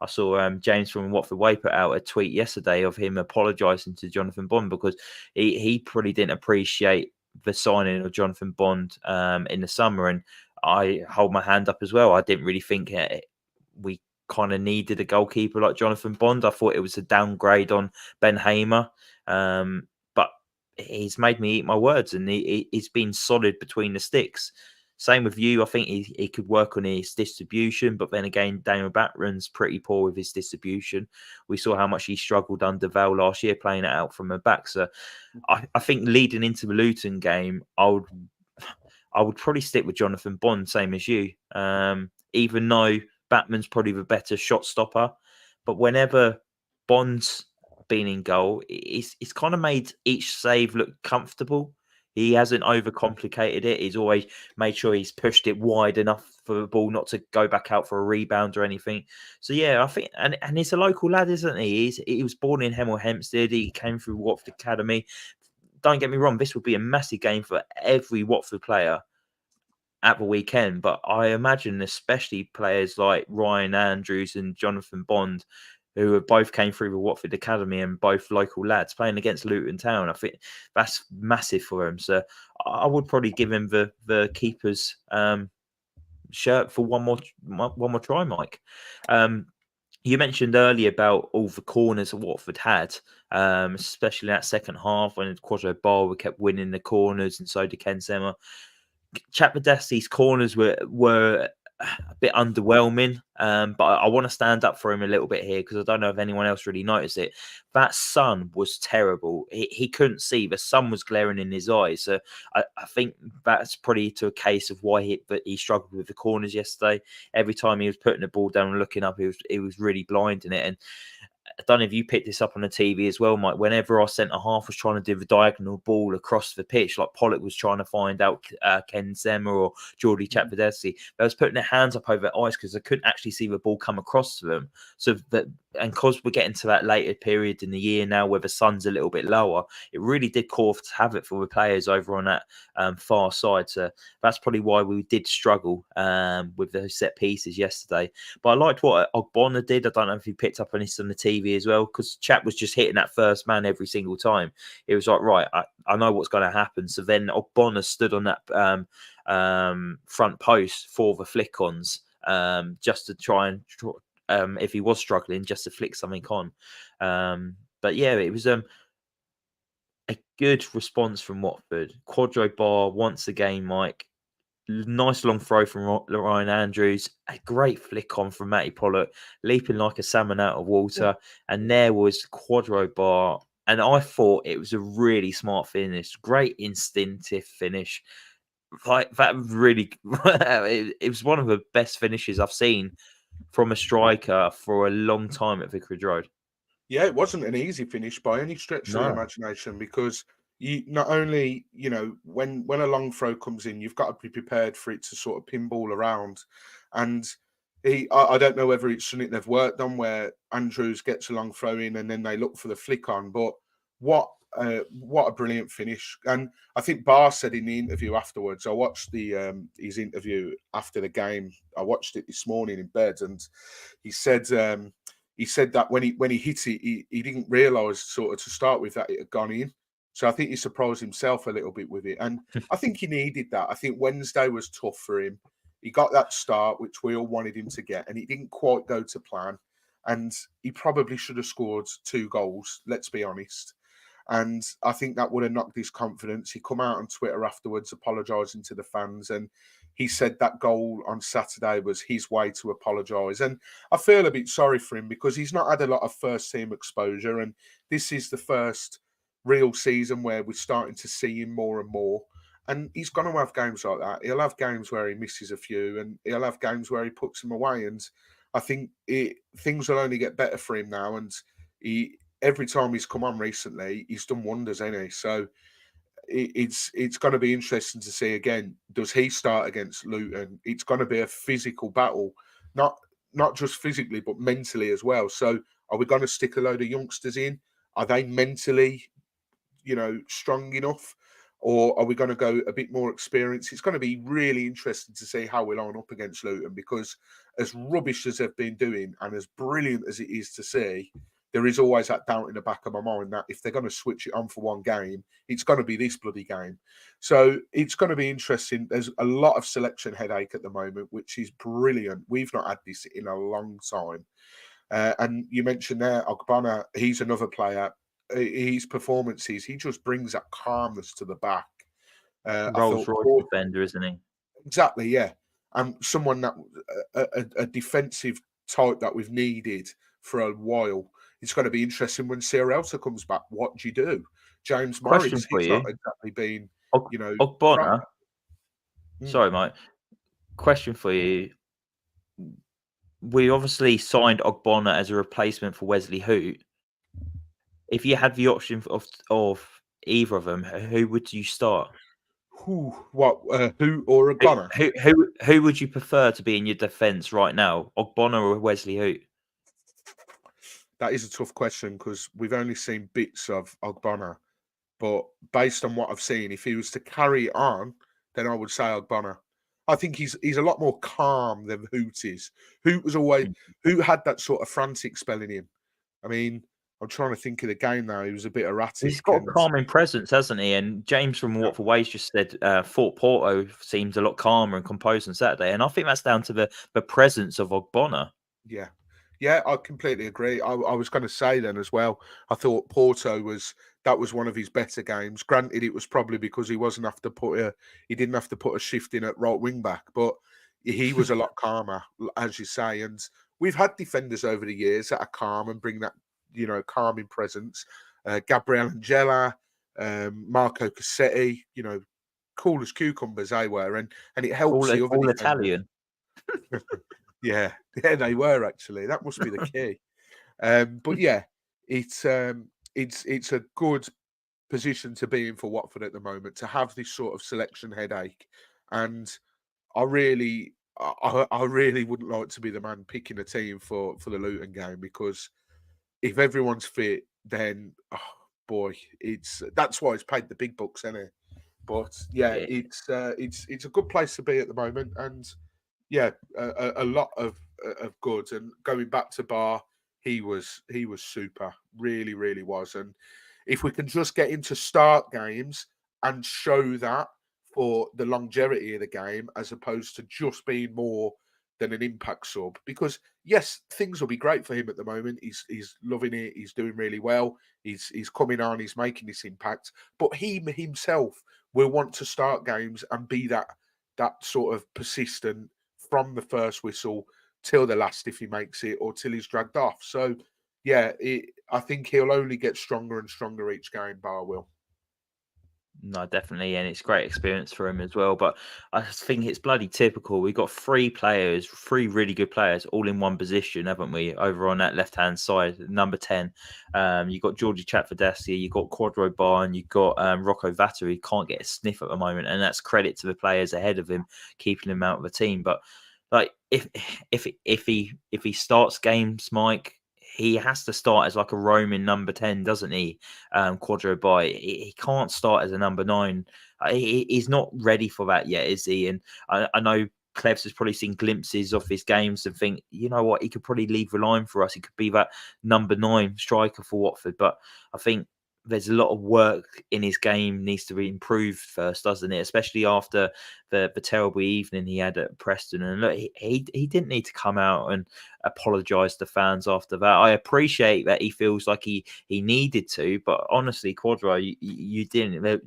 I saw James from Watford Way put out a tweet yesterday of him apologising to Jonathan Bond because he probably didn't appreciate the signing of Jonathan Bond in the summer, and I hold my hand up as well. I didn't really think we kind of needed a goalkeeper like Jonathan Bond. I thought it was a downgrade on Ben Hamer, but he's made me eat my words, and he's been solid between the sticks. Same with you. I think he could work on his distribution, but then again, Daniel Batman's pretty poor with his distribution. We saw how much he struggled under Val last year playing it out from the back. So I think leading into the Luton game, I would probably stick with Jonathan Bond, same as you. Even though Batman's probably the better shot stopper, but whenever Bond's been in goal, it's kind of made each save look comfortable. He hasn't overcomplicated it. He's always made sure he's pushed it wide enough for the ball not to go back out for a rebound or anything. So yeah, I think, and he's a local lad, isn't he? He was born in Hemel Hempstead. He came through Watford Academy. Don't get me wrong, this would be a massive game for every Watford player at the weekend, but I imagine especially players like Ryan Andrews and Jonathan Bond, who both came through the Watford Academy and both local lads playing against Luton Town. I think that's massive for him. So I would probably give him the keeper's shirt for one more try, Mike. You mentioned earlier about all the corners that Watford had, especially in that second half when Kwadwo Baah kept winning the corners, and so did Ken Sema. Chapmadesti's corners were a bit underwhelming, but I want to stand up for him a little bit here because I don't know if anyone else really noticed it. That sun was terrible. He couldn't see. The sun was glaring in his eyes. So I think that's probably to a case of why he struggled with the corners yesterday. Every time he was putting the ball down and looking up, he was really blinding it. And I don't know if you picked this up on the TV as well, Mike. Whenever our centre half was trying to do the diagonal ball across the pitch, like Pollock was trying to find out Ken Sema or Geordie Chapmadesti, they was putting their hands up over their eyes because they couldn't actually see the ball come across to them. So that and because we're getting to that later period in the year now where the sun's a little bit lower, it really did cause havoc for the players over on that far side. So that's probably why we did struggle with those set pieces yesterday. But I liked what Ogbonna did. I don't know if he picked up on this on the TV as well, because Chap was just hitting that first man every single time. It was like, right, I know what's going to happen. So then Ogbonna stood on that front post for the flick-ons, just to try and if he was struggling, just to flick something on. But yeah, it was a good response from Watford. Kwadwo Baah once again, Mike. Nice long throw from Ryan Andrews. A great flick on from Matty Pollock, leaping like a salmon out of water. And there was Kwadwo Baah. And I thought it was a really smart finish. Great instinctive finish. Like that really, it was one of the best finishes I've seen from a striker for a long time at Vicarage Road. Yeah, it wasn't an easy finish by any stretch of the imagination, because you not only, when a long throw comes in, you've got to be prepared for it to sort of pinball around. And I don't know whether it's something they've worked on where Andrews gets a long throw in and then they look for the flick on, but what a brilliant finish. And I think Baah said in the interview afterwards, I watched his interview after the game. I watched it this morning in bed, and he said that when he hit it, he didn't realise sort of to start with that it had gone in. So I think he surprised himself a little bit with it. And I think he needed that. I think Wednesday was tough for him. He got that start, which we all wanted him to get, and it didn't quite go to plan. And he probably should have scored 2 goals, let's be honest. And I think that would have knocked his confidence. He come out on Twitter afterwards apologising to the fans, and he said that goal on Saturday was his way to apologise. And I feel a bit sorry for him, because he's not had a lot of first team exposure, and this is the first real season where we're starting to see him more and more. And he's going to have games like that. He'll have games where he misses a few, and he'll have games where he puts them away. And I think things will only get better for him now. And every time he's come on recently, he's done wonders, ain't he? So it's going to be interesting to see again. Does he start against Luton? It's going to be a physical battle, not just physically but mentally as well. So are we going to stick a load of youngsters in? Are they mentally, strong enough? Or are we going to go a bit more experienced? It's going to be really interesting to see how we line up against Luton, because as rubbish as they've been doing and as brilliant as it is to see, there is always that doubt in the back of my mind that if they're going to switch it on for one game, it's going to be this bloody game. So it's going to be interesting. There's a lot of selection headache at the moment, which is brilliant. We've not had this in a long time. And you mentioned there, Ogbonna, he's another player. His performances, he just brings that calmness to the back. Rolls Royce defender, isn't he? Exactly, yeah. And someone that a defensive type that we've needed for a while. It's going to be interesting when Sierralta comes back. What do you do? James Morris, he's not exactly been, Ogbonna. Sorry, Mike. Question for you. We obviously signed Ogbonna as a replacement for Wesley Hoot. If you had the option of either of them, who would you start? Who or Ogbonna? Who would you prefer to be in your defence right now, Ogbonna or Wesley Hoot? That is a tough question, because we've only seen bits of Ogbonna. But based on what I've seen, if he was to carry it on, then I would say Ogbonna. I think he's a lot more calm than Hoot is. Hoot had that sort of frantic spell in him. I mean, I'm trying to think of the game now. He was a bit erratic. He's got a calming presence, hasn't he? And James from Watford Ways just said Fort Porto seems a lot calmer and composed on Saturday. And I think that's down to the presence of Ogbonna. Yeah. Yeah, I completely agree. I was going to say then as well, I thought Porto was one of his better games. Granted, it was probably because he didn't have to put a shift in at right wing back, but he was a lot calmer, as you say. And we've had defenders over the years that are calm and bring that, calming presence. Gabriel Angela, Marco Cassetti, cool as cucumbers they were, and it helps the other all defenders. Italian. Yeah, they were actually. That must be the key. But yeah, it's a good position to be in for Watford at the moment, to have this sort of selection headache. And I I really wouldn't like to be the man picking a team for the Luton game, because if everyone's fit, then boy, that's why it's paid the big bucks, isn't it? But yeah, Yeah. it's a good place to be at the moment, and yeah, a lot of good. And going back to Baah, he was super, really, really was. And if we can just get him to start games and show that for the longevity of the game, as opposed to just being more than an impact sub, because yes, things will be great for him at the moment. He's loving it. He's doing really well. He's coming on. He's making this impact. But he himself will want to start games and be that sort of persistent from the first whistle till the last, if he makes it, or till he's dragged off. So yeah, I think he'll only get stronger and stronger each game. Baah will. No, definitely, and it's great experience for him as well. But I just think it's bloody typical. We've got three players, three really good players, all in one position, haven't we? Over on that left-hand side, number 10. You've got Georgie Chatfordessi, you've got Kwadwo Baah, and you've got Rocco Vata, who can't get a sniff at the moment, and that's credit to the players ahead of him, keeping him out of the team. But like, if he starts games, Mike, he has to start as like a roaming number 10, doesn't he? Kwadwo Baah, he can't start as a number 9. He's not ready for that yet, is he? And I know Clevs has probably seen glimpses of his games and think, you know what, he could probably leave the line for us. He could be that number 9 striker for Watford. But I think there's a lot of work in his game needs to be improved first, doesn't it? Especially after the terrible evening he had at Preston. And look, he didn't need to come out and apologise to fans after that. I appreciate that he feels like he needed to, but honestly, Kwadwo, you didn't.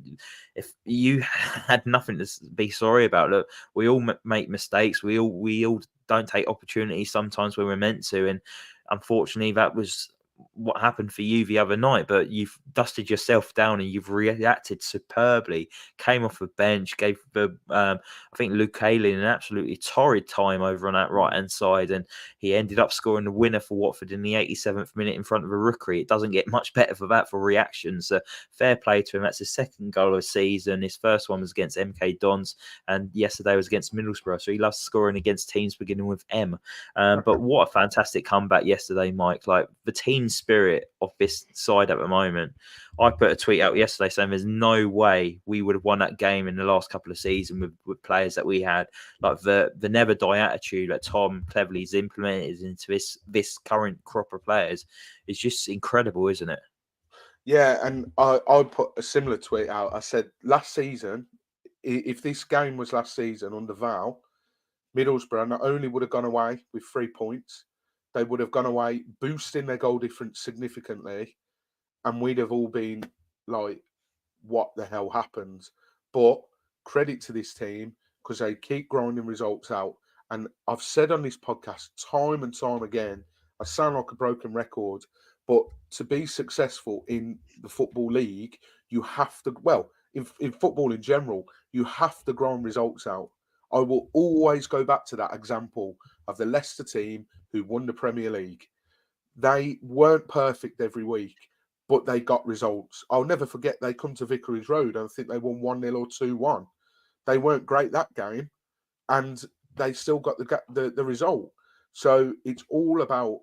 If you had nothing to be sorry about, look, we all make mistakes. We all don't take opportunities sometimes when we're meant to, and unfortunately, that was what happened for you the other night. But you've dusted yourself down and you've reacted superbly. Came off the bench, gave the I think Luke Ayling an absolutely torrid time over on that right hand side, and he ended up scoring the winner for Watford in the 87th minute in front of a rookery. It doesn't get much better for that for reactions. So fair play to him. That's his second goal of the season. His first one was against MK Dons, and yesterday was against Middlesbrough. So he loves scoring against teams beginning with M. But what a fantastic comeback yesterday, Mike. Like, the team spirit of this side at the moment. I put a tweet out yesterday saying there's no way we would have won that game in the last couple of seasons with players that we had. Like, the never die attitude that Tom cleverly's implemented into this current crop of players is just incredible, isn't it? Yeah, and I put a similar tweet out. I said last season, if this game was last season under Val, Middlesbrough not only would have gone away with 3 points, they would have gone away boosting their goal difference significantly, and we'd have all been like, what the hell happened? But credit to this team, because they keep grinding results out. And I've said on this podcast time and time again, I sound like a broken record, but to be successful in the Football League, you have to, well, in football in general, you have to grind results out. I will always go back to that example of the Leicester team who won the Premier League. They weren't perfect every week, but they got results. I'll never forget they come to Vicarage Road and I think they won 1-0 or 2-1. They weren't great that game, and they still got the result. So it's all about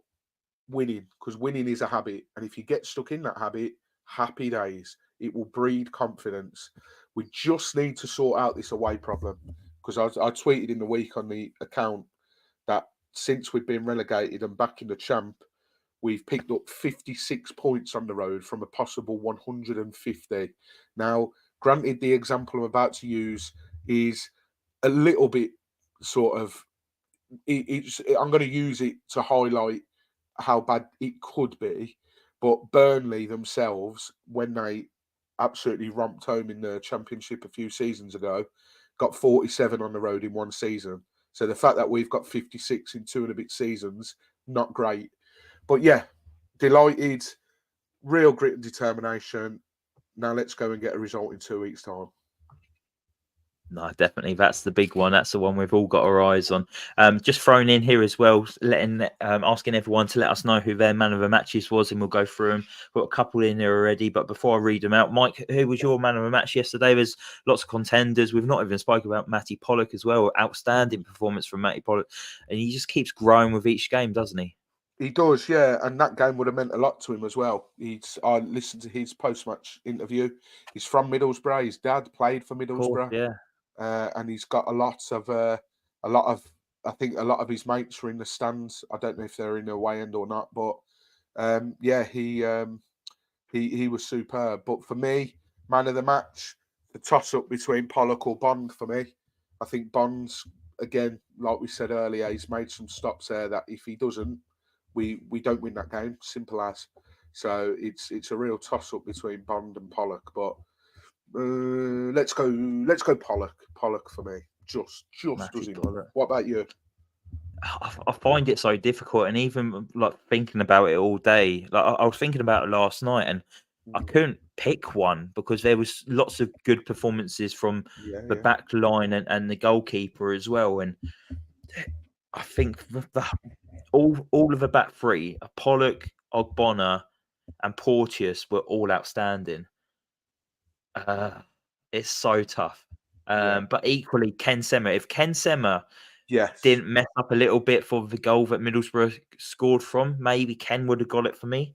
winning, because winning is a habit. And if you get stuck in that habit, happy days. It will breed confidence. We just need to sort out this away problem, because I tweeted in the week on the account that since we've been relegated and back in the champ, we've picked up 56 points on the road from a possible 150. Now, granted, the example I'm about to use is a little bit sort of, I'm going to use it to highlight how bad it could be. But Burnley themselves, when they absolutely romped home in the Championship a few seasons ago, got 47 on the road in one season. So the fact that we've got 56 in 2 and a bit seasons, not great. But yeah, delighted, real grit and determination. Now let's go and get a result in 2 weeks' time. No, definitely. That's the big one. That's the one we've all got our eyes on. Just thrown in here as well, asking everyone to let us know who their man of the matches was, and we'll go through them. Got a couple in there already, but before I read them out, Mike, who was your man of the match yesterday? There's lots of contenders. We've not even spoken about Matty Pollock as well. Outstanding performance from Matty Pollock, and he just keeps growing with each game, doesn't he? He does, yeah, and that game would have meant a lot to him as well. I listened to his post-match interview. He's from Middlesbrough. His dad played for Of course, Middlesbrough, yeah. and he's got a lot of. I think a lot of his mates were in the stands. I don't know if they're in the away end or not, but yeah, he was superb. But for me, man of the match, the toss-up between Pollock or Bond for me. I think Bond's, again, like we said earlier, he's made some stops there that if he doesn't, we don't win that game. Simple as. So it's a real toss up between Bond and Pollock. But let's go Pollock. Pollock for me. Just Matty does enough. Pollock. What about you? I find it so difficult, and even like thinking about it all day. Like I was thinking about it last night, and I couldn't pick one because there was lots of good performances from the Yeah. back line and the goalkeeper as well. And I think all of the back three, Pollock, Ogbonna, and Porteous, were all outstanding. It's so tough. Yeah. But equally, Ken Sema. If Ken Sema Yes. didn't mess up a little bit for the goal that Middlesbrough scored from, maybe Ken would have got it for me.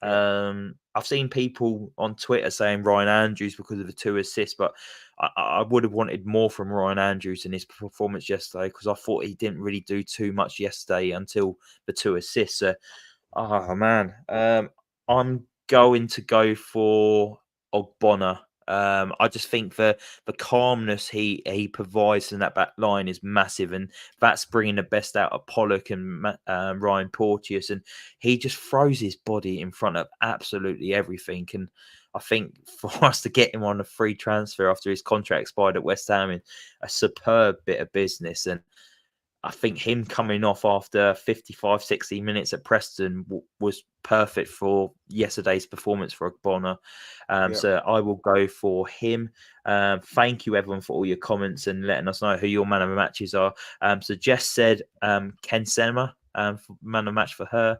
Yeah. I've seen people on Twitter saying Ryan Andrews because of the 2 assists, but I would have wanted more from Ryan Andrews in his performance yesterday, because I thought he didn't really do too much yesterday until the 2 assists. Oh man, I'm going to go for Ogbonna. I just think the calmness he provides in that back line is massive, and that's bringing the best out of Pollock and Ryan Porteous, and he just throws his body in front of absolutely everything. And I think for us to get him on a free transfer after his contract expired at West Ham, is a superb bit of business. And I think him coming off after 55, 60 minutes at Preston was perfect for yesterday's performance for Ogbonna. Yeah. So I will go for him. Thank you, everyone, for all your comments and letting us know who your man of the matches are. So Jess said Ken Sema, for man of the match for her.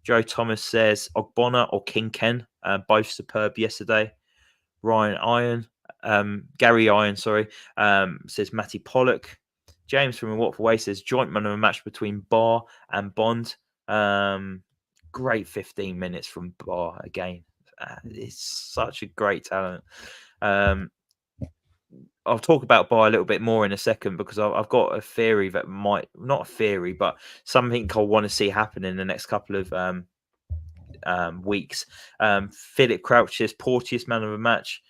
Joe Thomas says Ogbonna or King Ken, both superb yesterday. Gary Iron, says Matty Pollock. James from Watford Way says joint man of a match between Baah and Bond. Great 15 minutes from Baah again. It's such a great talent. I'll talk about Baah a little bit more in a second, because I've got a theory that might, not a theory, but something I want to see happen in the next couple of weeks. Philip Crouch says Porteous man of the match.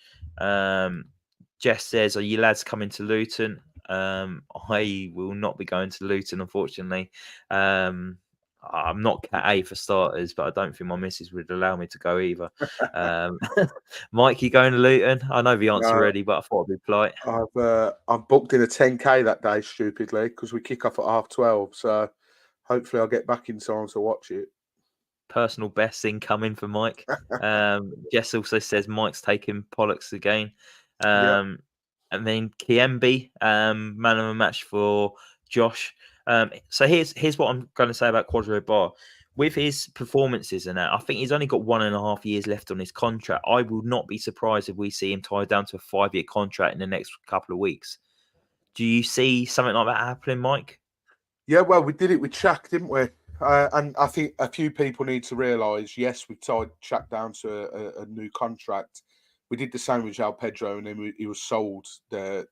Jess says, are you lads coming to Luton? I will not be going to Luton, unfortunately. I'm not Cat A for starters, but I don't think my missus would allow me to go either. Mike, you going to Luton? I know the answer already, but I thought I'd be polite. I've booked in a 10K that day stupidly because we kick off at 12:30. So hopefully I'll get back in time to watch it. Personal best incoming for Mike. Jess also says Mike's taking Pollocks again. Yeah. And then Kayembe, man of the match for Josh. So here's what I'm going to say about Kwadwo Baah. With his performances and that, I think he's only got 1.5 years left on his contract. I will not be surprised if we see him tied down to a 5-year contract in the next couple of weeks. Do you see something like that happening, Mike? Yeah, well, we did it with Shaq, didn't we? And I think a few people need to realise, yes, we tied Shaq down to a new contract. We did the same with João Pedro, and then he was sold the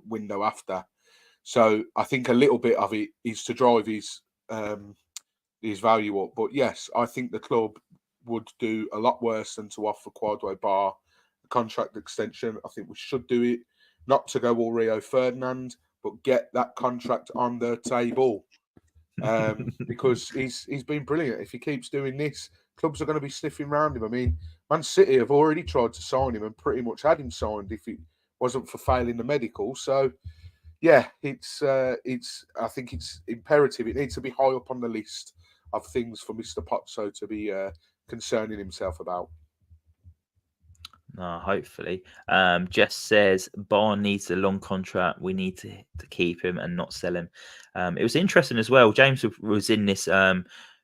window after. So I think a little bit of it is to drive his value up. But yes, I think the club would do a lot worse than to offer Kwadwo Baah a contract extension. I think we should do it, not to go all Rio Ferdinand, but get that contract on the table. Because he's been brilliant. If he keeps doing this, clubs are going to be sniffing around him. I mean, Man City have already tried to sign him and pretty much had him signed if it wasn't for failing the medical. So, yeah, I think it's imperative. It needs to be high up on the list of things for Mr. Pozzo to be concerning himself about. No, hopefully. Jess says Baah needs a long contract. We need to keep him and not sell him. It was interesting as well. James was in this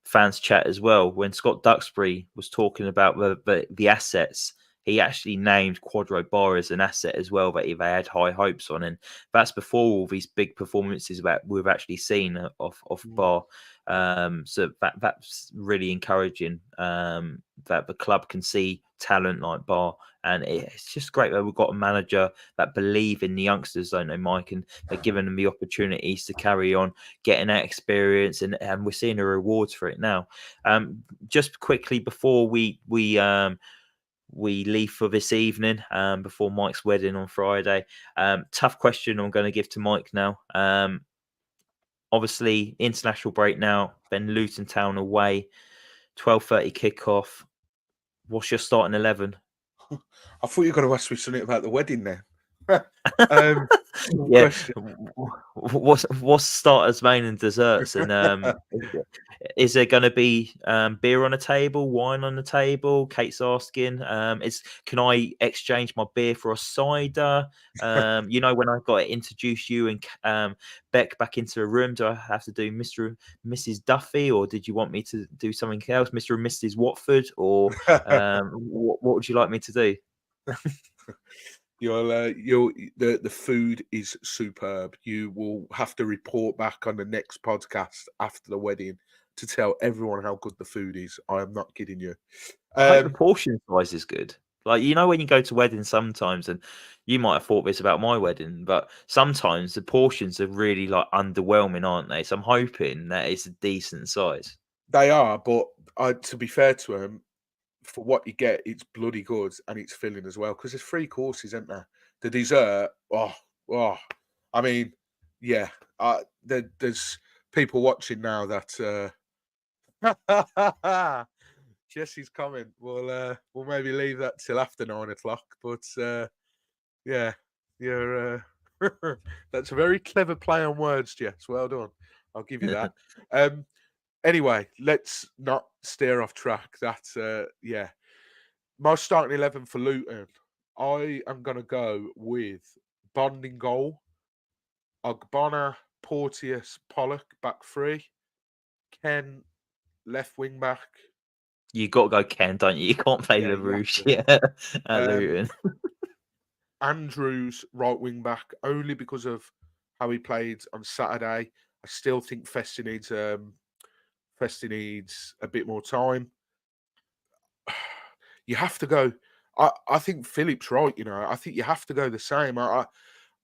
fans chat as well when Scott Duxbury was talking about the assets. He actually named Kwadwo Baah as an asset as well that they had high hopes on, and that's before all these big performances that we've actually seen of Baah. So that's really encouraging. That the club can see talent like Baah. And it's just great that we've got a manager that believe in the youngsters, don't they, Mike? And they're giving them the opportunities to carry on, getting that experience, and we're seeing the rewards for it now. Just quickly before we leave for this evening, before Mike's wedding on Friday, tough question I'm going to give to Mike now. Obviously, international break now, then Luton Town away, 12:30 kickoff. What's your starting 11? I thought you were going to ask me something about the wedding then. Yeah. What's starters, main, and desserts? And is there going to be beer on the table, wine on the table? Kate's asking. Can I exchange my beer for a cider? You know, when I got to introduce you and Beck back into a room, do I have to do Mr. and Mrs. Duffy, or did you want me to do something else, Mr. and Mrs. Watford, or what would you like me to do? The food is superb. You will have to report back on the next podcast after the wedding to tell everyone how good the food is. I am not kidding you. I hope the portion size is good. Like, you know, when you go to weddings sometimes, and you might have thought this about my wedding, but sometimes the portions are really like underwhelming, aren't they? So I'm hoping that it's a decent size. They are, but to be fair to them, for what you get, it's bloody good and it's filling as well. Because there's 3 courses, isn't there? The dessert, I mean, yeah. There's people watching now that Jesse's comment. We'll maybe leave that till after 9 o'clock. But yeah, you're that's a very clever play on words, Jess. Well done. I'll give you that. Anyway, let's not steer off track. That's yeah. My starting 11 for Luton, I am going to go with Bond in goal, Ogbonna, Porteous, Pollock, back 3, Ken, left wing back. You got to go Ken, don't you? You can't play Yeah, LaRouche at Luton. Andrews, right wing back, only because of how he played on Saturday. I still think Festi needs a bit more time. You have to go. I think Philip's right. You know, I think you have to go the same. I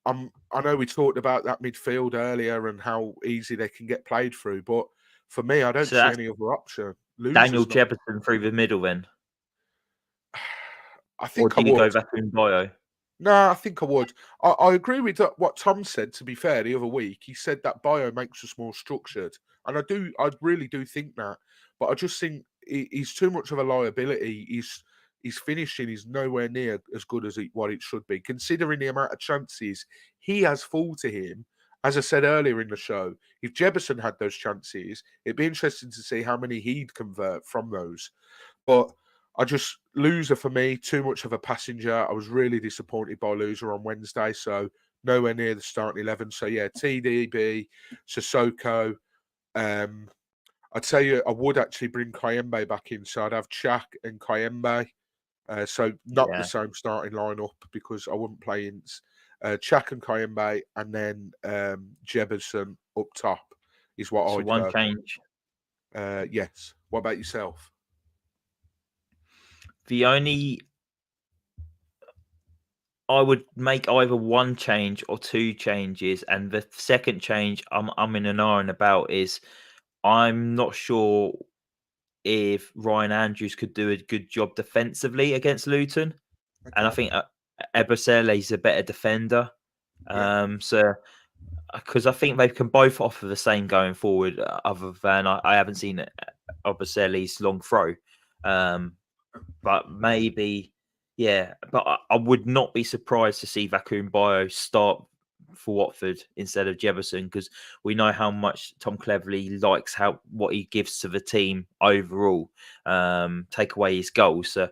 know we talked about that midfield earlier and how easy they can get played through, but for me, I don't see any other option. Daniel Jefferson through the middle, then. I think or do you go back in bio? No, I think I would. I agree with what Tom said, to be fair, the other week. He said that bio makes us more structured. And I really do think that. But I just think he's too much of a liability. His finishing is nowhere near as good as what it should be. Considering the amount of chances he has fall to him, as I said earlier in the show, if Jefferson had those chances, it'd be interesting to see how many he'd convert from those. But Loser for me, too much of a passenger. I was really disappointed by Loser on Wednesday, so nowhere near the starting 11. So yeah, TDB, Sissoko. I'd say I would actually bring Kayembe back in, so I'd have Chak and Kayembe. So not the same starting lineup because I wouldn't play in Chak and Kayembe, and then Jefferson up top is what I'd one go. change. Yes. What about yourself? I would make either one change or 2 changes, and the second change I'm in an iron about is I'm not sure if Ryan Andrews could do a good job defensively against Luton, and I think Ebosele is a better defender. So because I think they can both offer the same going forward. Other than I haven't seen Ebosele's long throw, but maybe. Yeah, but I would not be surprised to see Vacuum Bio start for Watford instead of Jefferson, because we know how much Tom Cleverley likes what he gives to the team overall. Take away his goals. So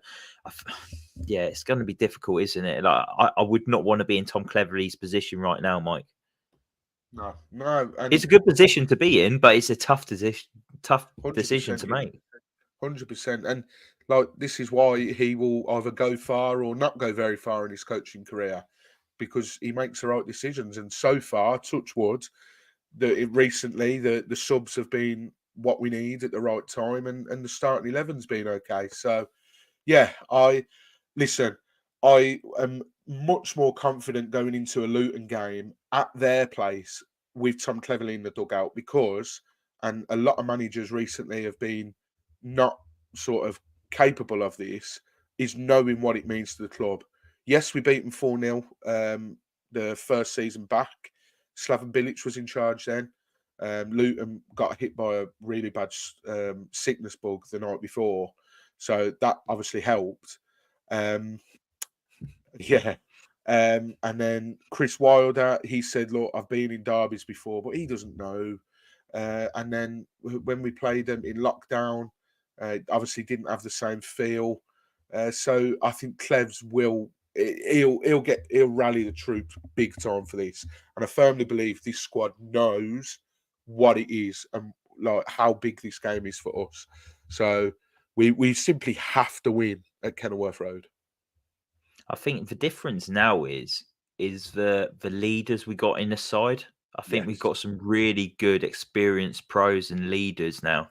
yeah, it's going to be difficult, isn't it? Like I would not want to be in Tom Cleverley's position right now, Mike. No, It's and a good position to be in, but it's a tough decision 100%, to make. 100%. And like this is why he will either go far or not go very far in his coaching career, because he makes the right decisions. And so far, touch wood, recently the subs have been what we need at the right time, and the starting 11's been okay. So yeah, listen. I am much more confident going into a Luton game at their place with Tom Cleverley in the dugout, because, and a lot of managers recently have been not sort of capable of this, is knowing what it means to the club. Yes, we beat them 4-0 the first season back. Slaven Bilic was in charge then. Luton got hit by a really bad sickness bug the night before, so that obviously helped. Yeah. And then Chris Wilder, he said, "Look, I've been in derbies before, but he doesn't know." And then when we played them in lockdown, obviously didn't have the same feel. So I think Clevs will he'll rally the troops big time for this, and I firmly believe this squad knows what it is and like how big this game is for us. So we simply have to win at Kenilworth Road. I think the difference now is the leaders we got in the side. I think we've Yes. got some really good, experienced pros and leaders now.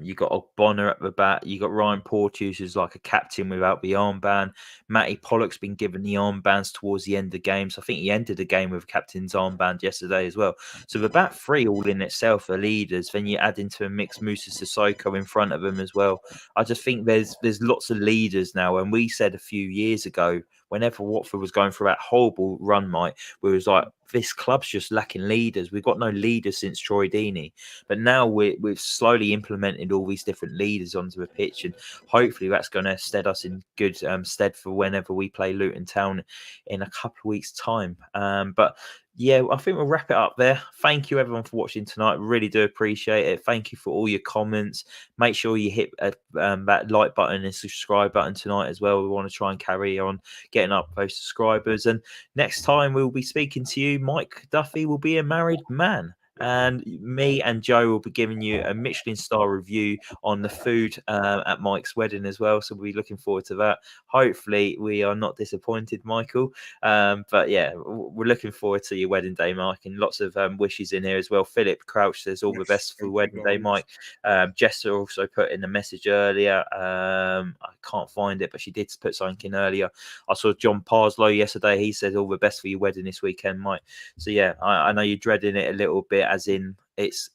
You got Bonner at the back. You got Ryan Porteous, who's like a captain without the armband. Matty Pollock's been given the armbands towards the end of the game. So I think he ended the game with a captain's armband yesterday as well. So the back three all in itself are leaders. Then you add into a mix Musa Sissoko in front of them as well. I just think there's lots of leaders now. And we said a few years ago, whenever Watford was going through that horrible run, Mike, we was like, this club's just lacking leaders. We've got no leaders since Troy Deeney. But now we've slowly implemented all these different leaders onto the pitch, and hopefully that's going to stead us in good stead for whenever we play Luton Town in a couple of weeks' time. But yeah, I think we'll wrap it up there. Thank you everyone for watching tonight. Really do appreciate it. Thank you for all your comments. Make sure you hit that like button and subscribe button tonight as well. We want to try and carry on getting up those subscribers. And next time we'll be speaking to you, Mike Duffy will be a married man. And me and Joe will be giving you a Michelin star review on the food at Mike's wedding as well. So we'll be looking forward to that. Hopefully, we are not disappointed, Michael. But yeah, we're looking forward to your wedding day, Mike, and lots of wishes in here as well. Philip Crouch says all the best for wedding day, Mike. Jessa also put in a message earlier. I can't find it, but she did put something in earlier. I saw John Parslow yesterday. He said all the best for your wedding this weekend, Mike. So yeah, I know you're dreading it a little bit, as in it's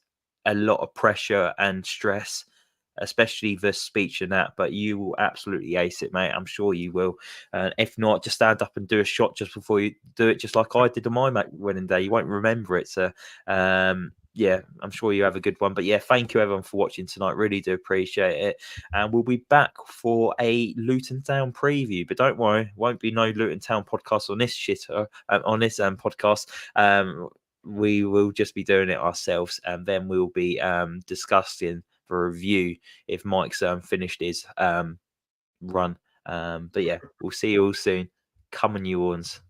a lot of pressure and stress, especially the speech and that, but you will absolutely ace it, mate. I'm sure you will. If not, just stand up and do a shot just before you do it, just like I did on my wedding day. You won't remember it. So yeah, I'm sure you have a good one. But yeah, thank you everyone for watching tonight. Really do appreciate it. And we'll be back for a Luton Town preview. But don't worry, won't be no Luton Town podcast on this podcast. We will just be doing it ourselves, and then we'll be discussing for review if Mike's finished his run. But yeah, we'll see you all soon. Come on, you ones.